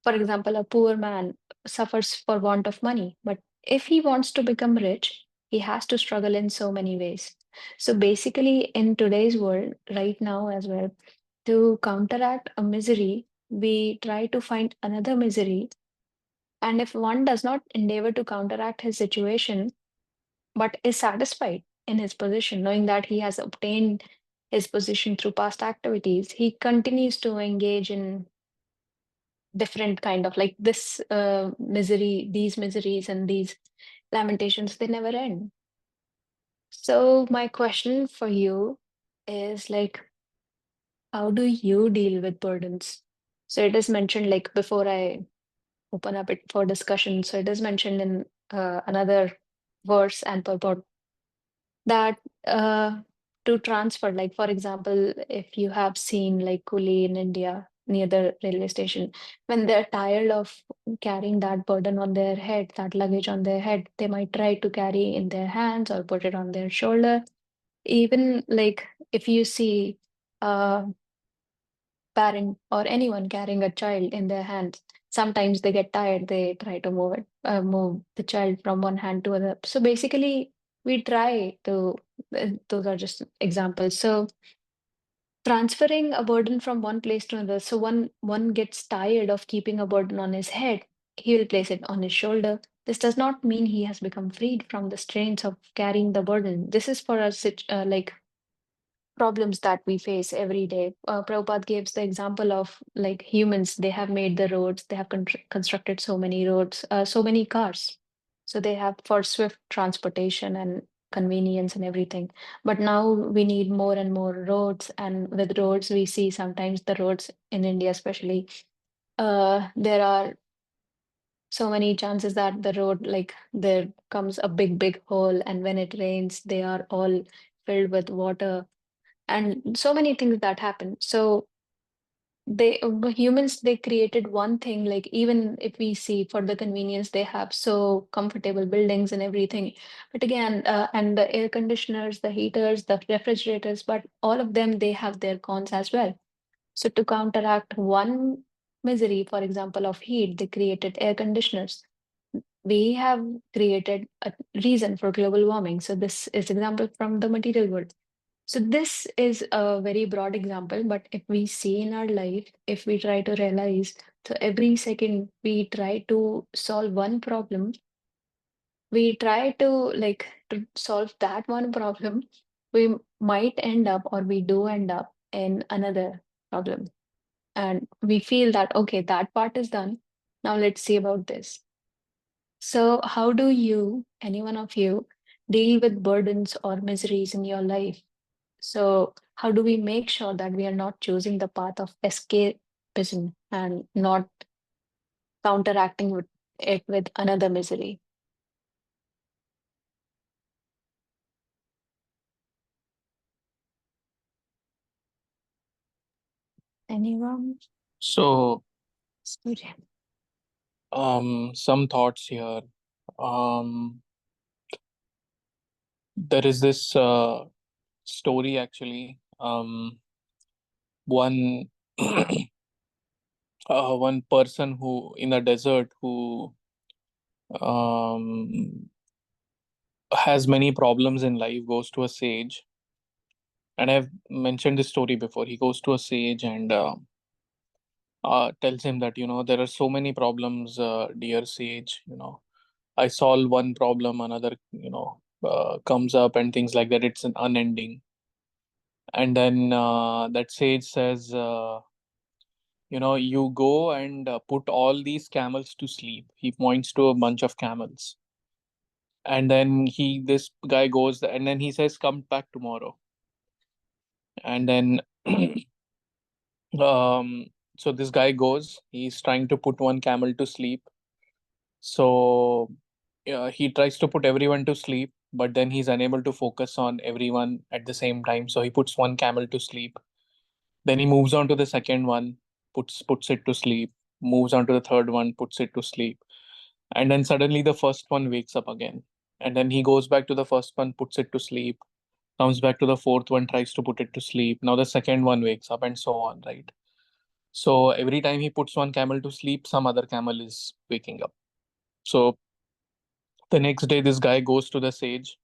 For example, a poor man suffers for want of money, but if he wants to become rich, he has to struggle in so many ways. So basically, in today's world, right now as well, to counteract a misery, we try to find another misery. And if one does not endeavor to counteract his situation, but is satisfied in his position, knowing that he has obtained his position through past activities, he continues to engage in different kind of like this misery, these miseries and these lamentations, they never end. So my question for you is like, how do you deal with burdens? So it is mentioned, like before I open up it for discussion, so it is mentioned in another verse and purport that to transfer, like for example, if you have seen like coolie in India near the railway station, when they're tired of carrying that burden on their head, that luggage on their head, they might try to carry in their hands or put it on their shoulder. Even like if you see a parent or anyone carrying a child in their hands, sometimes they get tired, they try to move the child from one hand to other. So basically we try to, those are just examples. So transferring a burden from one place to another, so one gets tired of keeping a burden on his head, he will place it on his shoulder. This does not mean he has become freed from the strains of carrying the burden. This is for us like problems that we face every day. Prabhupada gives the example of like humans, they have made the roads, they have constructed so many roads, so many cars. So they have for swift transportation and convenience and everything. But now we need more and more roads. And with roads, we see sometimes the roads in India, especially, there are so many chances that the road, like there comes a big hole, and when it rains, they are all filled with water, and so many things that happen. So humans, they created one thing, like even if we see for the convenience, they have so comfortable buildings and everything. But again, and the air conditioners, the heaters, the refrigerators, but all of them, they have their cons as well. So to counteract one misery, for example, of heat, they created air conditioners. We have created a reason for global warming. So this is example from the material world. So this is a very broad example, but if we see in our life, if we try to realize, so every second we try to solve one problem, we try to to solve that one problem, we might end up, or we do end up in another problem. And we feel that, okay, that part is done. Now let's see about this. So how do you, any one of you, deal with burdens or miseries in your life? So, how do we make sure that we are not choosing the path of escapism and not counteracting with it with another misery? Anyone? So, Surya. some thoughts here. There is this story actually. One one person who in a desert who um, has many problems in life goes to a sage, and I've mentioned this story before. He goes to a sage and tells him that, there are so many problems, dear sage. I solve one problem, another comes up, and things like that. It's an unending. And then that sage says, you go and put all these camels to sleep. He points to a bunch of camels, and then this guy goes, and then he says, come back tomorrow. And then so this guy goes, he's trying to put one camel to sleep. So he tries to put everyone to sleep, but then he's unable to focus on everyone at the same time, so he puts one camel to sleep. Then he moves on to the second one, puts it to sleep, moves on to the third one, puts it to sleep. And then suddenly the first one wakes up again. And then he goes back to the first one, puts it to sleep, comes back to the fourth one, tries to put it to sleep. Now the second one wakes up, and so on, right? So every time he puts one camel to sleep, some other camel is waking up. So the next day, this guy goes to the sage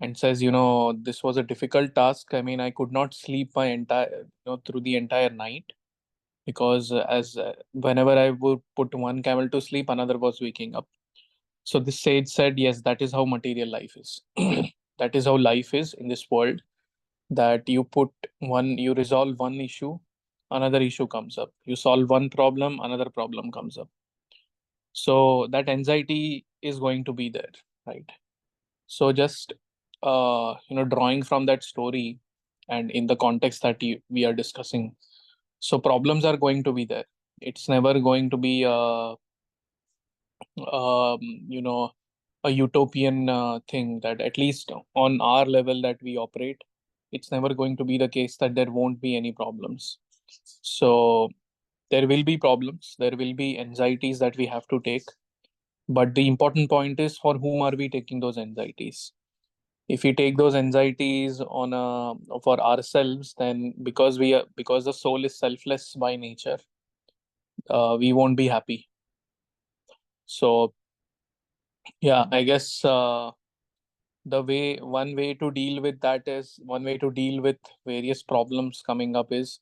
and says, this was a difficult task. I mean, I could not sleep my through the entire night, because as whenever I would put one camel to sleep, another was waking up. So this sage said, yes, that is how material life is. That is how life is in this world, that you resolve one issue, another issue comes up. You solve one problem, another problem comes up. So that anxiety is going to be there, right? So just drawing from that story, and in the context that we are discussing, so problems are going to be there. It's never going to be um, you know a utopian thing, that at least on our level that we operate, it's never going to be the case that there won't be any problems. So there will be problems, there will be anxieties that we have to take, but the important point is, for whom are we taking those anxieties? If we take those anxieties for ourselves, then because the soul is selfless by nature, we won't be happy. So yeah, I guess one way to deal with various problems coming up is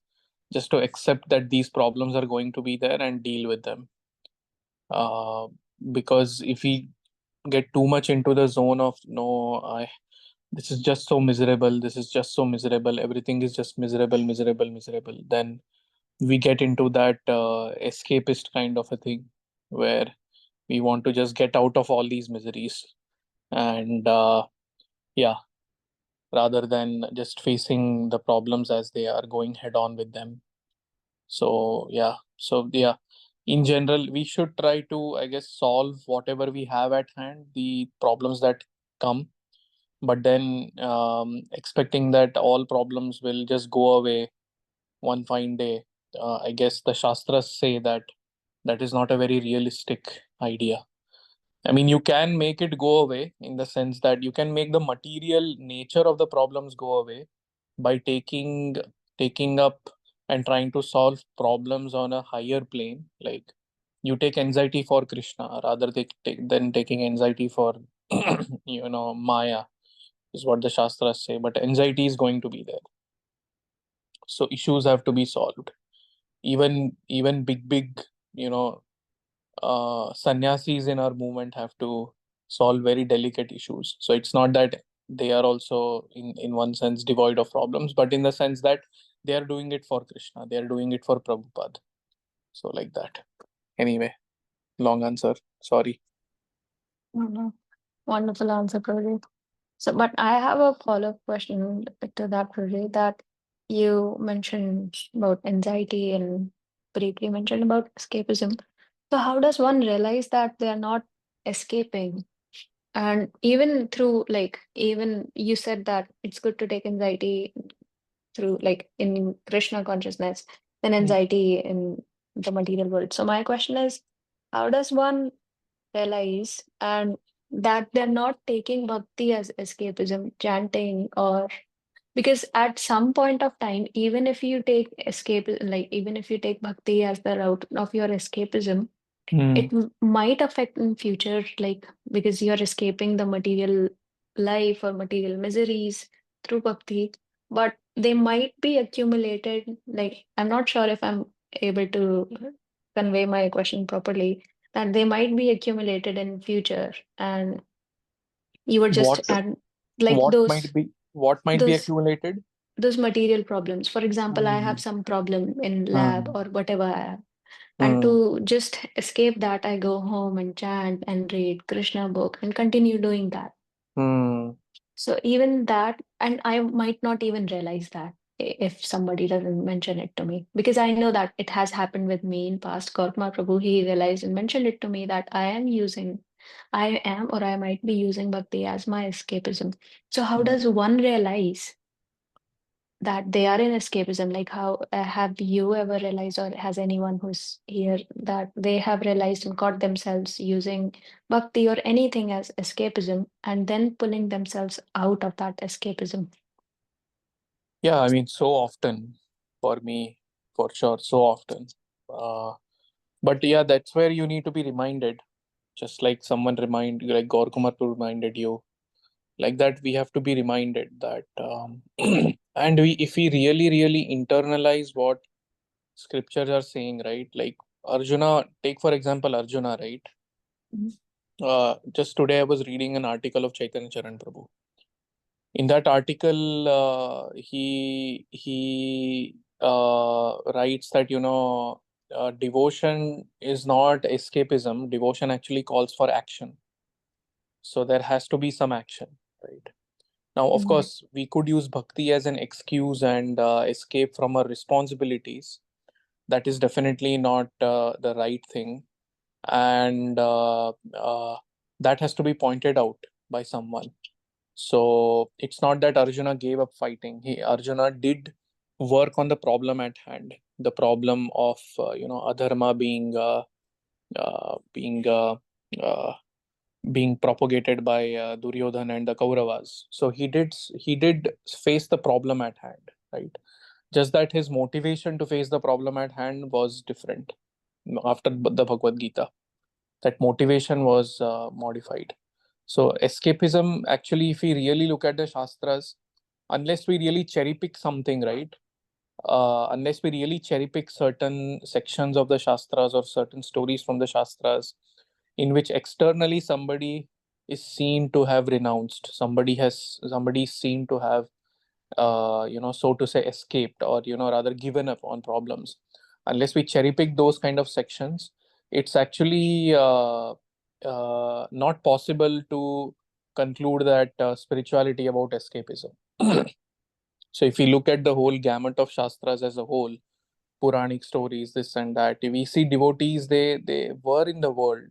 just to accept that these problems are going to be there and deal with them. uh, because if we get too much into the zone of, no, this is just so miserable, this is just so miserable, everything is just miserable, miserable, miserable, then we get into that escapist kind of a thing, where we want to just get out of all these miseries. And yeah, rather than just facing the problems as they are, going head on with them. So yeah, in general, we should try to, I guess, solve whatever we have at hand, the problems that come. But then expecting that all problems will just go away one fine day, I guess the Shastras say that that is not a very realistic idea. I mean, you can make it go away in the sense that you can make the material nature of the problems go away by taking up and trying to solve problems on a higher plane. Like you take anxiety for Krishna rather than taking anxiety for Maya, is what the Shastras say. But anxiety is going to be there. So issues have to be solved. Even big sannyasis in our movement have to solve very delicate issues. So it's not that they are also in one sense devoid of problems, but in the sense that they are doing it for Krishna, they are doing it for Prabhupada. So like that. Anyway, long answer. Sorry. No. Wonderful answer, Prabhu. So, but I have a follow-up question to that, Prabhu, that you mentioned about anxiety and briefly mentioned about escapism. So, how does one realize that they are not escaping? And even through, like, even you said that it's good to take anxiety through, like, in Krishna consciousness, than anxiety in the material world. So, my question is, how does one realize and that they're not taking bhakti as escapism, chanting, or because at some point of time, even if you take escape, like even if you take bhakti as the route of your escapism, it might affect in future, like because you're escaping the material life or material miseries through bhakti, but they might be accumulated. Like I'm not sure if I'm able to convey my question properly, that they might be accumulated in future, and you were just What at like what might be those accumulated? those material problems. For example, I have Hmm. some problem in lab Hmm. or whatever I have. And Hmm. to just escape that, I go home and chant and read Krishna book and continue doing that. Hmm. So even that, and I might not even realize that if somebody doesn't mention it to me, because I know that it has happened with me in past. Gautama Prabhu, he realized and mentioned it to me that I am or I might be using bhakti as my escapism. So how does one realize that they are in escapism? Like how have you ever realized, or has anyone who's here, that they have realized and caught themselves using bhakti or anything as escapism and then pulling themselves out of that escapism? Yeah, I mean, so often for me, for sure, so often. But yeah, that's where you need to be reminded, just like like Gaur Kumar reminded you, like that we have to be reminded that, and if we really internalize what scriptures are saying, right? Like Arjuna, take for example Arjuna, right? Mhm. Just today I was reading an article of Chaitanya Charan Prabhu. In that article, he writes that devotion is not escapism. Devotion actually calls for action. So there has to be some action, right? Now, of course, we could use bhakti as an excuse and escape from our responsibilities. That is definitely not the right thing, and that has to be pointed out by someone. So it's not that Arjuna gave up fighting. Arjuna did work on the problem at hand, the problem of adharma being uh, being propagated by Duryodhana and the Kauravas. So he did face the problem at hand, right? Just that his motivation to face the problem at hand was different after the Bhagavad Gita. That motivation was modified. So escapism, actually, if we really look at the Shastras, unless we really cherry pick something, right? Unless we really cherry pick certain sections of the Shastras or certain stories from the Shastras, in which externally somebody is seen to have renounced, somebody is seen to have so to say escaped, or rather given up on problems. Unless we cherry pick those kind of sections, it's actually not possible to conclude that spirituality about escapism. So if we look at the whole gamut of Shastras as a whole, Puranic stories, this and that. We see devotees, they were in the world.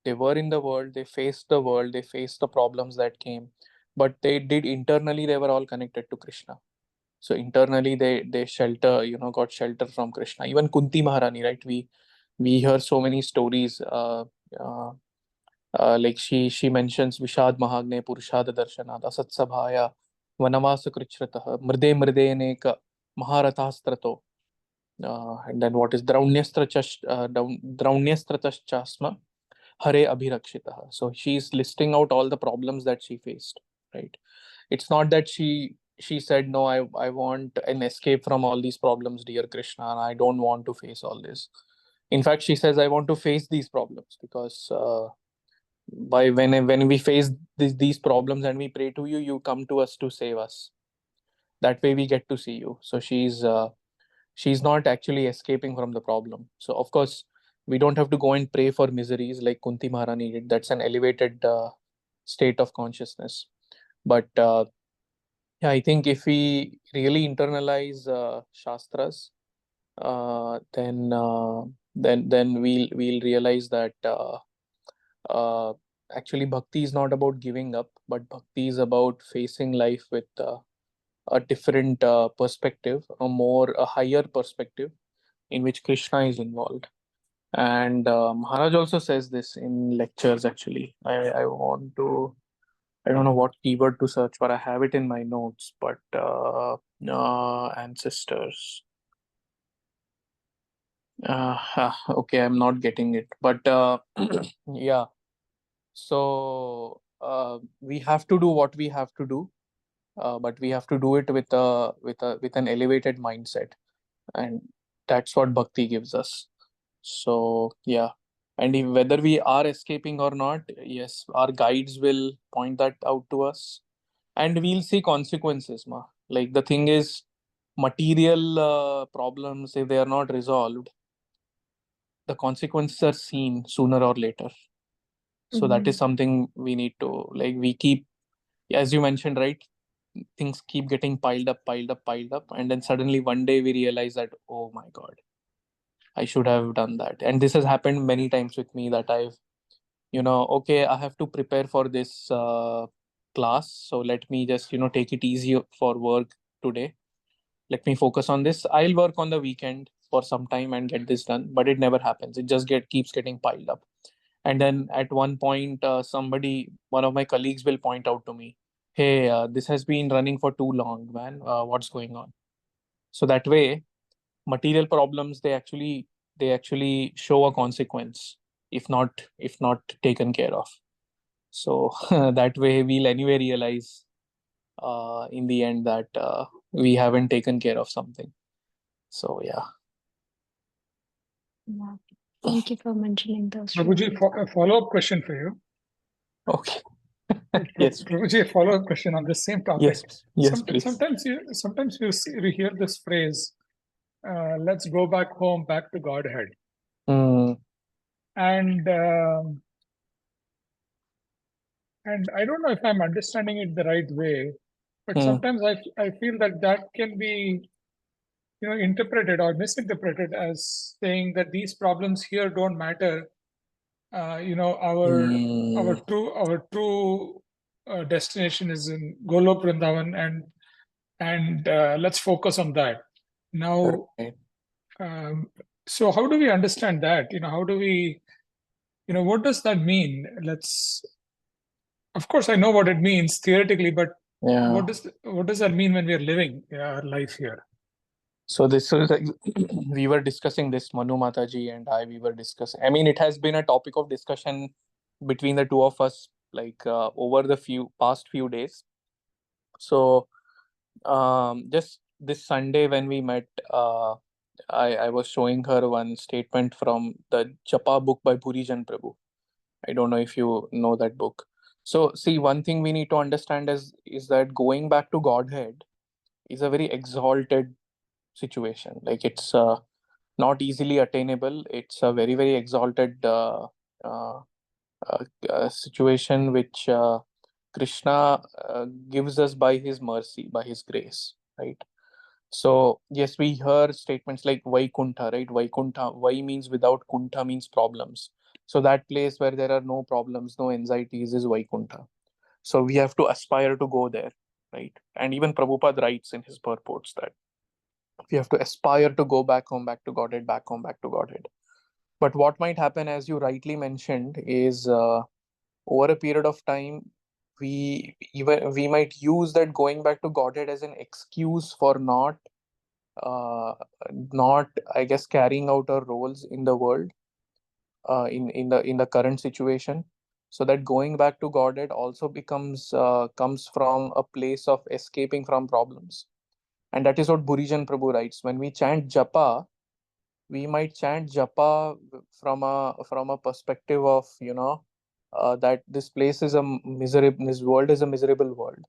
They were in the world, they faced the world, they faced the problems that came. But they did internally, they were all connected to Krishna. So internally they shelter, got shelter from Krishna. Even Kunti Maharani, right? We hear so many stories. Uh, like she mentions Vishad Mahagne Purushada Darshanad Asatsabhaya Vanavasa Krichrataha Mrde Mrdeneka Maharathastrato. And then what is Draunyastrachaschasma Hare Abhirakshitaha. So she's listing out all the problems that she faced, right? It's not that she said, no, I want an escape from all these problems, dear Krishna, and I don't want to face all this. In fact, she says, I want to face these problems because by when we face these problems and we pray to you, you come to us to save us. That way we get to see you. So she's not actually escaping from the problem. So of course we don't have to go and pray for miseries like Kunti Maharani did. That's an elevated state of consciousness. But yeah, I think if we really internalize shastras, then we'll realize that actually bhakti is not about giving up, but bhakti is about facing life with a different perspective, a higher perspective in which Krishna is involved. And Maharaj also says this in lectures. Actually, I want to. I don't know what keyword to search for. I have it in my notes, but ancestors. Okay, I'm not getting it. But yeah, so we have to do what we have to do, but we have to do it with an elevated mindset, and that's what bhakti gives us. So yeah, and whether we are escaping or not, yes, our guides will point that out to us, and we'll see consequences. Like the thing is, material problems, if they are not resolved, the consequences are seen sooner or later. So that is something we need to, like, we keep, as you mentioned, right? Things keep getting piled up, and then suddenly one day we realize that, oh my God, I should have done that. And this has happened many times with me, that I've, okay, I have to prepare for this class. So let me just, take it easy for work today. Let me focus on this. I'll work on the weekend for some time and get this done. But it never happens. It just keeps getting piled up. And then at one point, one of my colleagues will point out to me, hey, this has been running for too long, man. What's going on? So that way, material problems, they actually show a consequence if not taken care of. So that way we'll anyway realize in the end that we haven't taken care of something. So yeah. Yeah. Thank you for mentioning those. Prabhuji, a follow-up question for you. Okay. Yes. Prabhuji, a follow-up question on the same topic. Yes, please. Sometimes you hear this phrase, let's go back home, back to Godhead. And I don't know if I'm understanding it the right way, but sometimes I feel that can be, interpreted or misinterpreted as saying that these problems here don't matter. Our true destination is in Golok Vrindavan, and let's focus on that. Now, so how do we understand that? How do we, what does that mean? Of course, I know what it means theoretically, but what does that mean when we are living our life here? So this is we were discussing this, Manu Mataji and we were discussing. I mean, it has been a topic of discussion between the two of us, like over the past few days. So just this Sunday when we met, I was showing her one statement from the Japa book by Purijan Prabhu. I don't know if you know that book. So see, one thing we need to understand is that going back to Godhead is a very exalted situation. Like it's not easily attainable. It's a very, very exalted situation which Krishna gives us by his mercy, by his grace, right? So yes, we hear statements like Vaikuntha, right? Vaikuntha, Vai means without, Kuntha means problems. So that place where there are no problems, no anxieties is Vaikuntha. So we have to aspire to go there, right? And even Prabhupada writes in his purports that we have to aspire to go back home, back to Godhead, back home, back to Godhead. But what might happen, as you rightly mentioned, is over a period of time, we might use that going back to Godhead as an excuse for uh, not, I guess, carrying out our roles in the world, in the current situation. So that going back to Godhead also comes from a place of escaping from problems, and that is what Burijan Prabhu writes. When we chant japa, we might chant japa from a perspective of, that this place is a miserable, this world is a miserable world,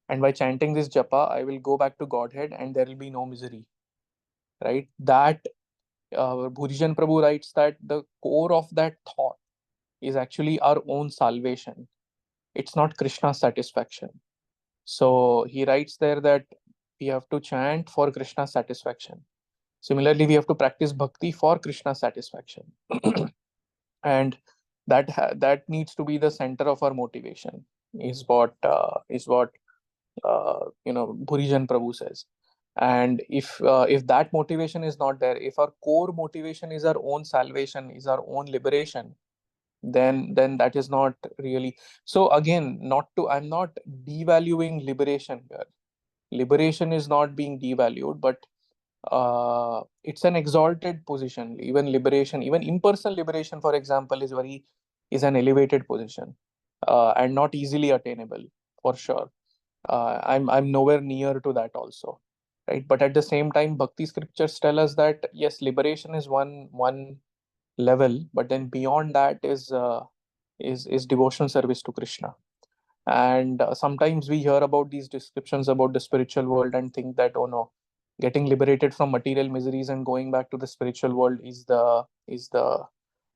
and by chanting this japa, I will go back to Godhead, and there will be no misery, right? That Bhurijan Prabhu writes that the core of that thought is actually our own salvation. It's not Krishna's satisfaction. So he writes there that we have to chant for Krishna's satisfaction. Similarly, we have to practice bhakti for Krishna's satisfaction. And that needs to be the center of our motivation, is what Bhurijan Prabhu says. And if that motivation is not there, if our core motivation is our own salvation, is our own liberation, then that is not really. So again, I'm not devaluing liberation here. Liberation is not being devalued, but it's an exalted position. Even liberation, even impersonal liberation, for example, is an elevated position, and not easily attainable, for sure. I'm nowhere near to that also, right? But at the same time, bhakti scriptures tell us that yes, liberation is one level, but then beyond that is devotional service to Krishna. And sometimes we hear about these descriptions about the spiritual world and think that, oh no, getting liberated from material miseries and going back to the spiritual world is the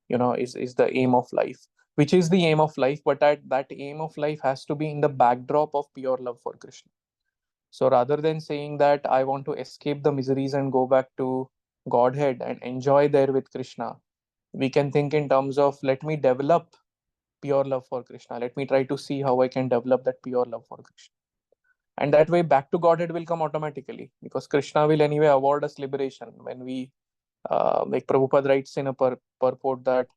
aim of life, which is the aim of life, but that aim of life has to be in the backdrop of pure love for Krishna. So rather than saying that I want to escape the miseries and go back to Godhead and enjoy there with Krishna, we can think in terms of, let me develop pure love for Krishna. Let me try to see how I can develop that pure love for Krishna. And that way, back to Godhead will come automatically, because Krishna will anyway award us liberation. When we, like Prabhupada writes in a purport that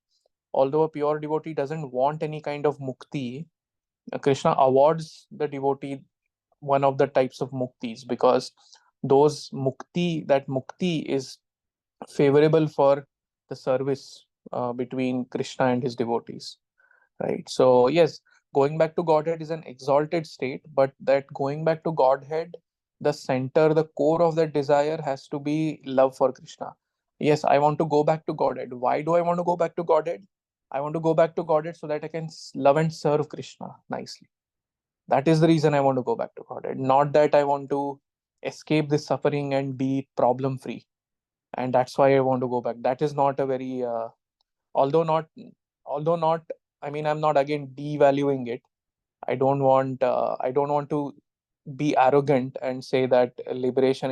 although a pure devotee doesn't want any kind of mukti, Krishna awards the devotee one of the types of muktis, because that mukti is favorable for the service between Krishna and his devotees, right? So yes, going back to Godhead is an exalted state, but that going back to Godhead, the center, the core of that desire has to be love for Krishna. Yes, I want to go back to Godhead. Why do I want to go back to Godhead? I want to go back to Godhead so that I can love and serve Krishna nicely. That is the reason I want to go back to Godhead, not that I want to escape this suffering and be problem free. And that's why I want to go back. That is not a very, although not, although not, I mean, I'm not again devaluing it. I don't want to be arrogant and say that liberation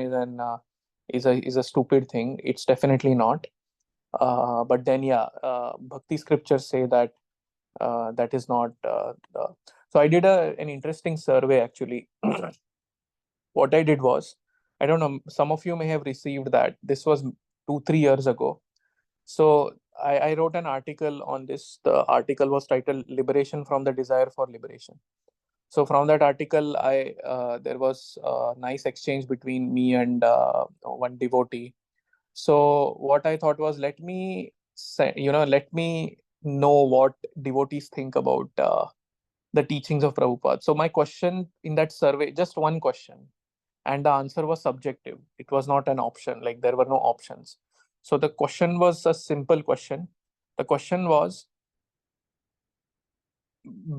is a stupid thing. It's definitely not. But then, yeah, bhakti scriptures say that that is not. So I did an interesting survey actually. What I did was, I don't know, some of you may have received that. This was 2-3 years ago. So I wrote an article on this. The article was titled "Liberation from the Desire for Liberation." So from that article, there was a nice exchange between me and one devotee. So what I thought was, let me know what devotees think about the teachings of Prabhupada. So my question in that survey, just one question, and the answer was subjective. It was not an option, like there were no options. So the question was a simple question. The question was,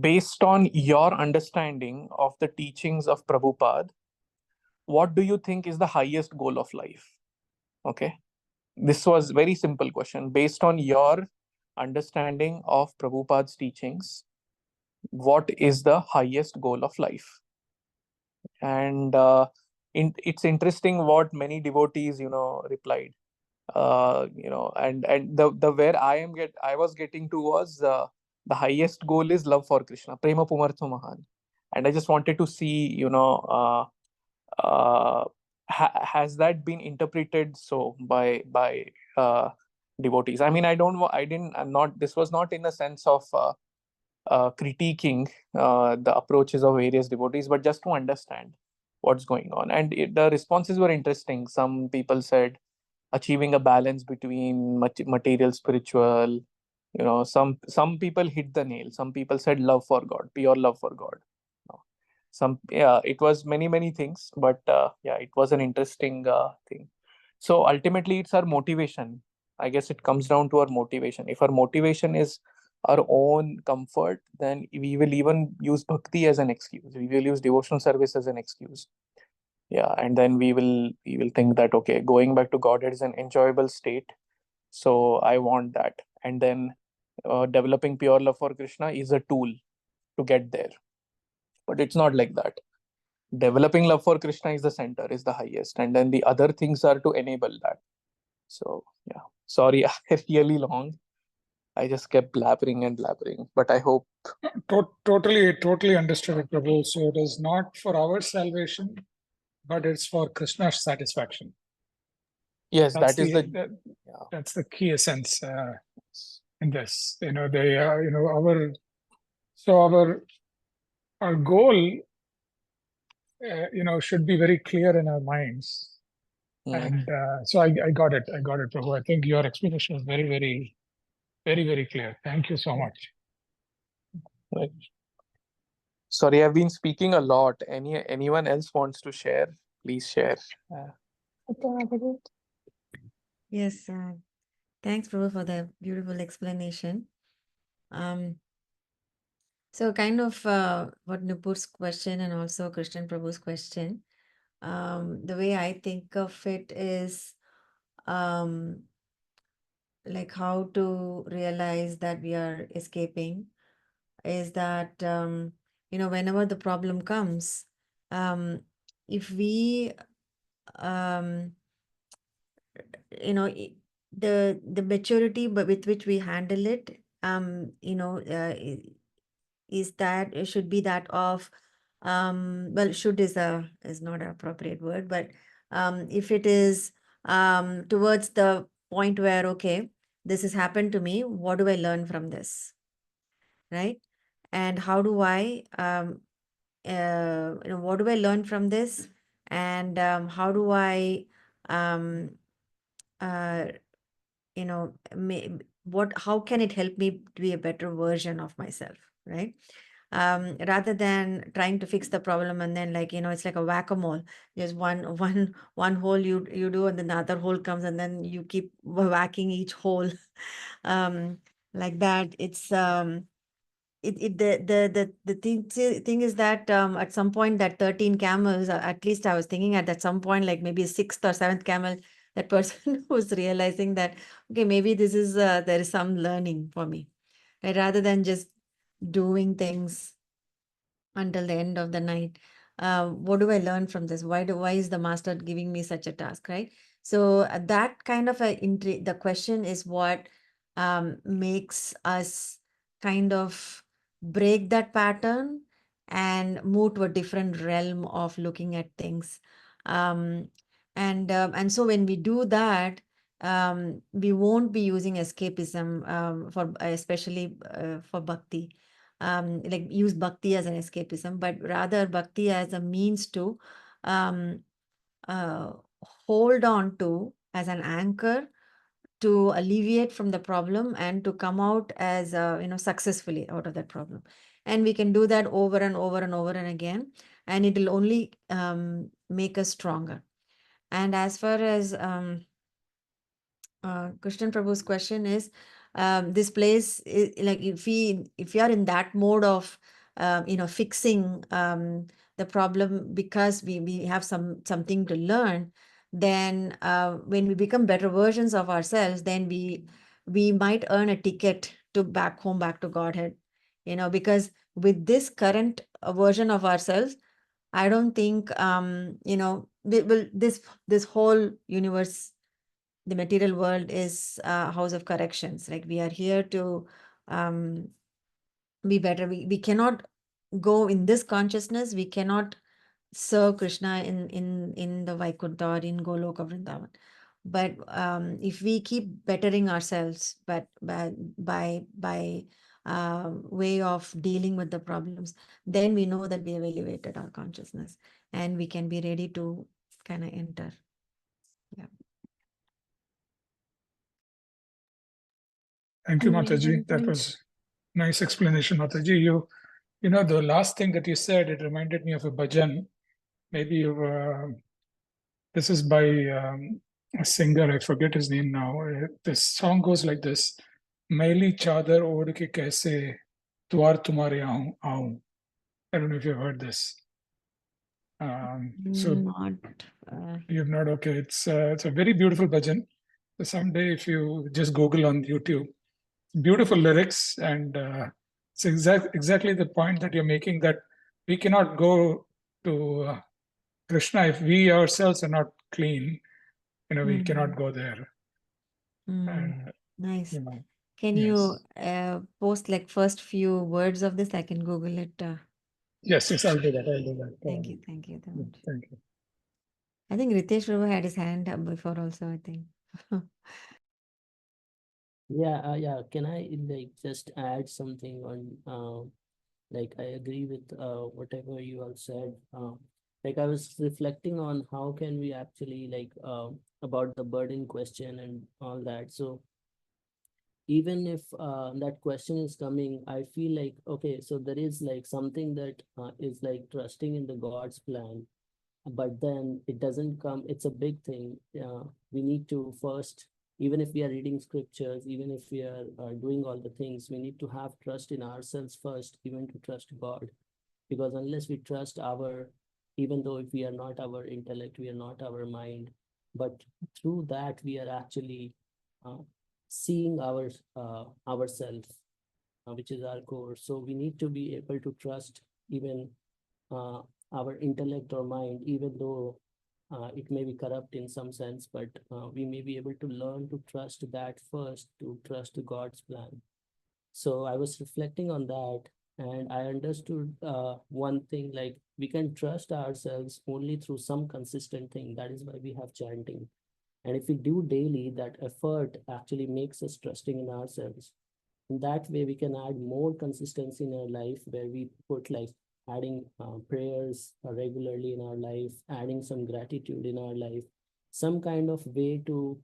based on your understanding of the teachings of Prabhupada, what do you think is the highest goal of life? Okay. This was very simple question. Based on your understanding of Prabhupada's teachings, what is the highest goal of life? And it's interesting what many devotees, replied. And the where I was getting to was the highest goal is love for Krishna, prema pumartho mahan. And I just wanted to see, has that been interpreted so by devotees? I mean, I'm not, this was not in the sense of critiquing the approaches of various devotees, but just to understand what's going on. And the responses were interesting. Some people said achieving a balance between material, spiritual. Some people hit the nail. Some people said love for God, pure love for God. It was many things, but yeah, it was an interesting thing. So ultimately, it's our motivation. I guess it comes down to our motivation. If our motivation is our own comfort, then we will even use bhakti as an excuse. We will use devotional service as an excuse. Yeah, and then we will think that, okay, going back to Godhead is an enjoyable state, so I want that. And then developing pure love for Krishna is a tool to get there. But it's not like that. Developing love for Krishna is the center, is the highest, and then the other things are to enable that. So yeah, sorry, really long. I just kept blabbering and blabbering, but I hope. Totally understood it, Prabhu. So it is not for our salvation, but it's for Krishna's satisfaction. Yes, That's that is the yeah. That's the key essence in this. Our goal, should be very clear in our minds. And so I got it. Prabhu. I think your explanation was very clear. Thank you so much. Right. Sorry, I've been speaking a lot. Anyone else wants to share? Please share. Yes, thanks, Prabhu, for the beautiful explanation. So kind of what Nupur's question and also Krishnan Prabhu's question, the way I think of it is like how to realize that we are escaping is that, whenever the problem comes, if we, the maturity with which we handle it, is that it should be that of, well, should is not an appropriate word, but if it is towards the point where, okay, this has happened to me, what do I learn from this, right? And how do I, what do I learn from this? And how do I, how can it help me to be a better version of myself, right? Rather than trying to fix the problem and then it's like a whack-a-mole. There's one hole you do and then the other hole comes and then you keep whacking each hole like that. It's the thing is that at some point that 13 camels, at least I was thinking at some point, like maybe 6th or 7th camel, that person was realizing that, okay, maybe this is there is some learning for me, right? Rather than just doing things until the end of the night. What do I learn from this? Why is the master giving me such a task, right? So that kind of the question is what makes us kind of break that pattern and move to a different realm of looking at things. And so when we do that, we won't be using escapism for especially for bhakti. Like use bhakti as an escapism, but rather bhakti as a means to hold on to as an anchor to alleviate from the problem and to come out as successfully out of that problem. And we can do that over and over and over and again, and it will only make us stronger. And as far as Krishnan Prabhu's question is, this place like if we are in that mode of fixing the problem because we have something to learn, then when we become better versions of ourselves, then we might earn a ticket to back to Godhead, because with this current version of ourselves, I don't think this whole universe, the material world, is a house of corrections. Like, we are here to be better. We cannot go in this consciousness. We cannot serve Krishna in the Vaikuntha or in Goloka Vrindavan. But if we keep bettering ourselves, but by way of dealing with the problems, then we know that we have elevated our consciousness and we can be ready to kind of enter. Yeah. Thank you, Amazing Mataji. That points. was nice explanation, Mataji. You know, the last thing that you said, it reminded me of a bhajan. Maybe this is by a singer, I forget his name now. This song goes like this: Maili chadar oढ़ ke kaise द्वार तुम्हारे आऊं. I don't know if you've heard this. So Not, you've not, okay. It's a very beautiful bhajan. So someday, if you just Google on YouTube, beautiful lyrics, and it's exactly the point that you're making, that we cannot go to Krishna if we ourselves are not clean. You know, we cannot go there. nice. You know, Can yes. you post like first few words of this? I can Google it. Yes, I'll do that. I'll do that. Thank you. Thank you. Yeah, thank you. I think Ritesh Prabhu had his hand up before also, I think. Yeah. Can I like just add something on? Like, I agree with whatever you all said. Like, I was reflecting on how can we actually like about the burden question and all that. So even if that question is coming, I feel like, okay, so there is like something that is like trusting in the God's plan, but then it doesn't come. It's a big thing. We need to first, even if we are reading scriptures, even if we are doing all the things, we need to have trust in ourselves first, even to trust God. Because unless we trust even though if we are not our intellect, we are not our mind, but through that we are actually seeing ourselves, which is our core. So we need to be able to trust even our intellect or mind, even though it may be corrupt in some sense, but we may be able to learn to trust that first, to trust God's plan. So I was reflecting on that, and I understood one thing, like we can trust ourselves only through some consistent thing. That is why we have chanting. And if we do daily, that effort actually makes us trusting in ourselves. In that way, we can add more consistency in our life, where we put like adding prayers regularly in our life, adding some gratitude in our life, some kind of way to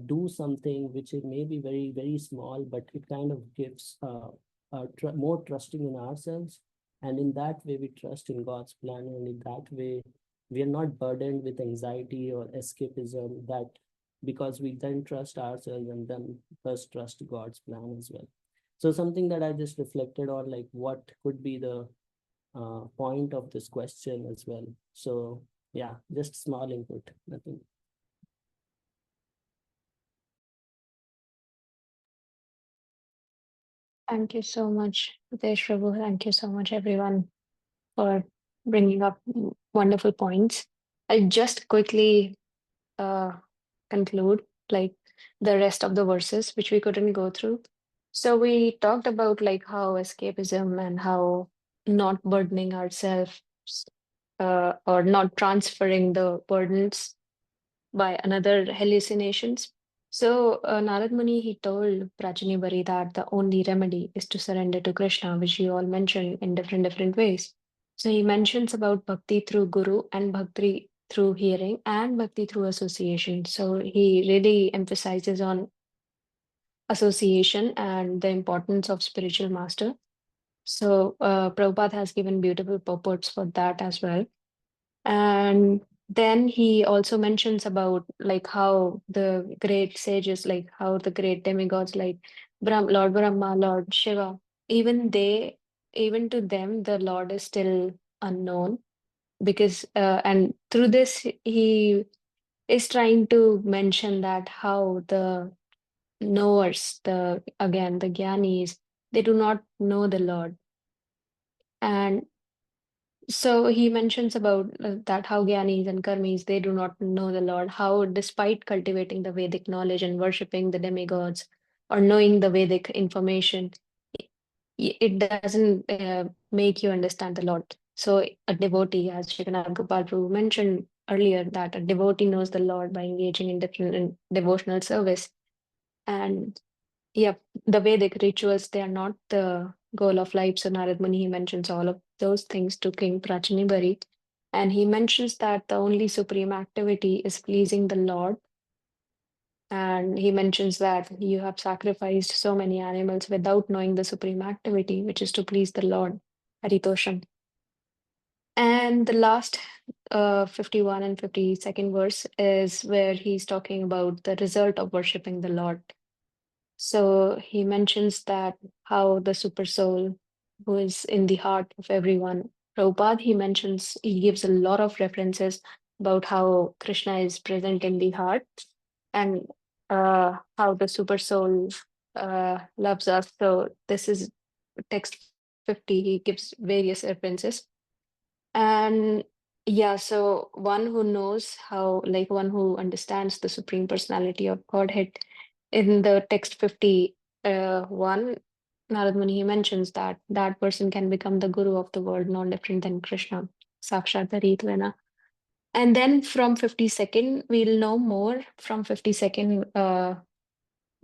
do something which it may be very, very small, but it kind of gives more trusting in ourselves. And in that way, we trust in God's plan. And in that way, we are not burdened with anxiety or escapism, that because we then trust ourselves and then first trust God's plan as well. So something that I just reflected on, like what could be the point of this question as well. So yeah, just small input, nothing. Thank you so much, Ritesh Prabhu. Thank you so much, everyone, for bringing up wonderful points. I'll just quickly conclude like the rest of the verses, which we couldn't go through. So we talked about like how escapism and how not burdening ourselves or not transferring the burdens by another hallucinations. So Narad Muni, he told Prācīnabarhi that the only remedy is to surrender to Krishna, which you all mentioned in different ways. So he mentions about bhakti through guru and bhakti through hearing and bhakti through association. So he really emphasizes on association and the importance of spiritual master. So Prabhupada has given beautiful purports for that as well. And then he also mentions about like how the great sages, like how the great demigods like Lord Brahma, Lord Shiva, even to them, the Lord is still unknown, because and through this he is trying to mention that how the knowers, the Gyanis, they do not know the Lord. And So he mentions about that how Gyanis and Karmis, they do not know the Lord, how despite cultivating the Vedic knowledge and worshipping the demigods or knowing the Vedic information, it doesn't make you understand the Lord. So a devotee, as Jagannath Gopal Prabhu mentioned earlier, that a devotee knows the Lord by engaging in different devotional service. And yeah, the Vedic rituals, they are not the goal of life. So Narad Muni, he mentions all of those things to King Prācīnabarhi. And he mentions that the only supreme activity is pleasing the Lord. And he mentions that you have sacrificed so many animals without knowing the supreme activity, which is to please the Lord. Haritosham. And the last 51 and 52nd verse is where he's talking about the result of worshipping the Lord. So he mentions that how the super soul who is in the heart of everyone. Prabhupada, he gives a lot of references about how Krishna is present in the heart and how the super soul loves us. So this is text 50. He gives various references. And yeah, so one who knows how, like one who understands the Supreme Personality of Godhead, in the text 51, Narad Muni, he mentions that that person can become the guru of the world, no different than Krishna, Sakshat Dharitvena. And then from 52nd, we'll know more from 52nd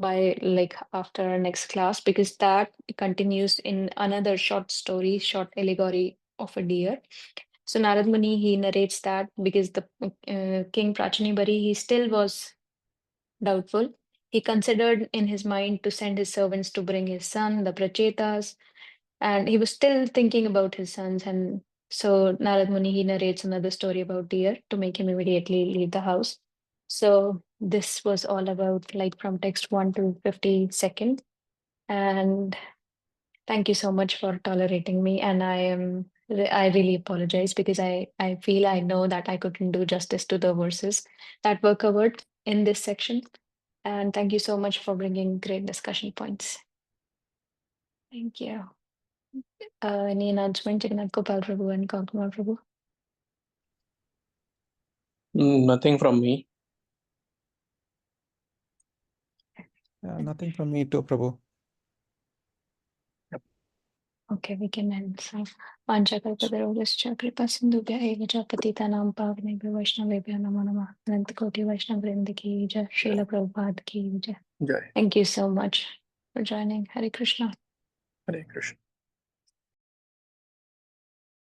by like after our next class, because that continues in another short story, short allegory of a deer. So Narad Muni, he narrates that because the King Prācīnabarhi, he still was doubtful. He considered in his mind to send his servants to bring his son, the Prachetas, and he was still thinking about his sons. And so Narad Muni, he narrates another story about deer to make him immediately leave the house. So this was all about like from text 1 to 52nd. And thank you so much for tolerating me. And I really apologize because I feel I know that I couldn't do justice to the verses that were covered in this section. And thank you so much for bringing great discussion points. Thank you. Any announcement, Jagannath Gopal Prabhu and Kumar Prabhu? Nothing from me. Nothing from me too, Prabhu. Okay, we can end. So, Panchakalpatarolescha Kripasindhubhya eva cha patitanam pavanebhyo Vaishnavebhyo namo namah. Anantakoti Vaishnavvrinda ki jai. Srila Prabhupada ki jai. Jai. Thank you so much for joining. Hare Krishna. Hare Krishna.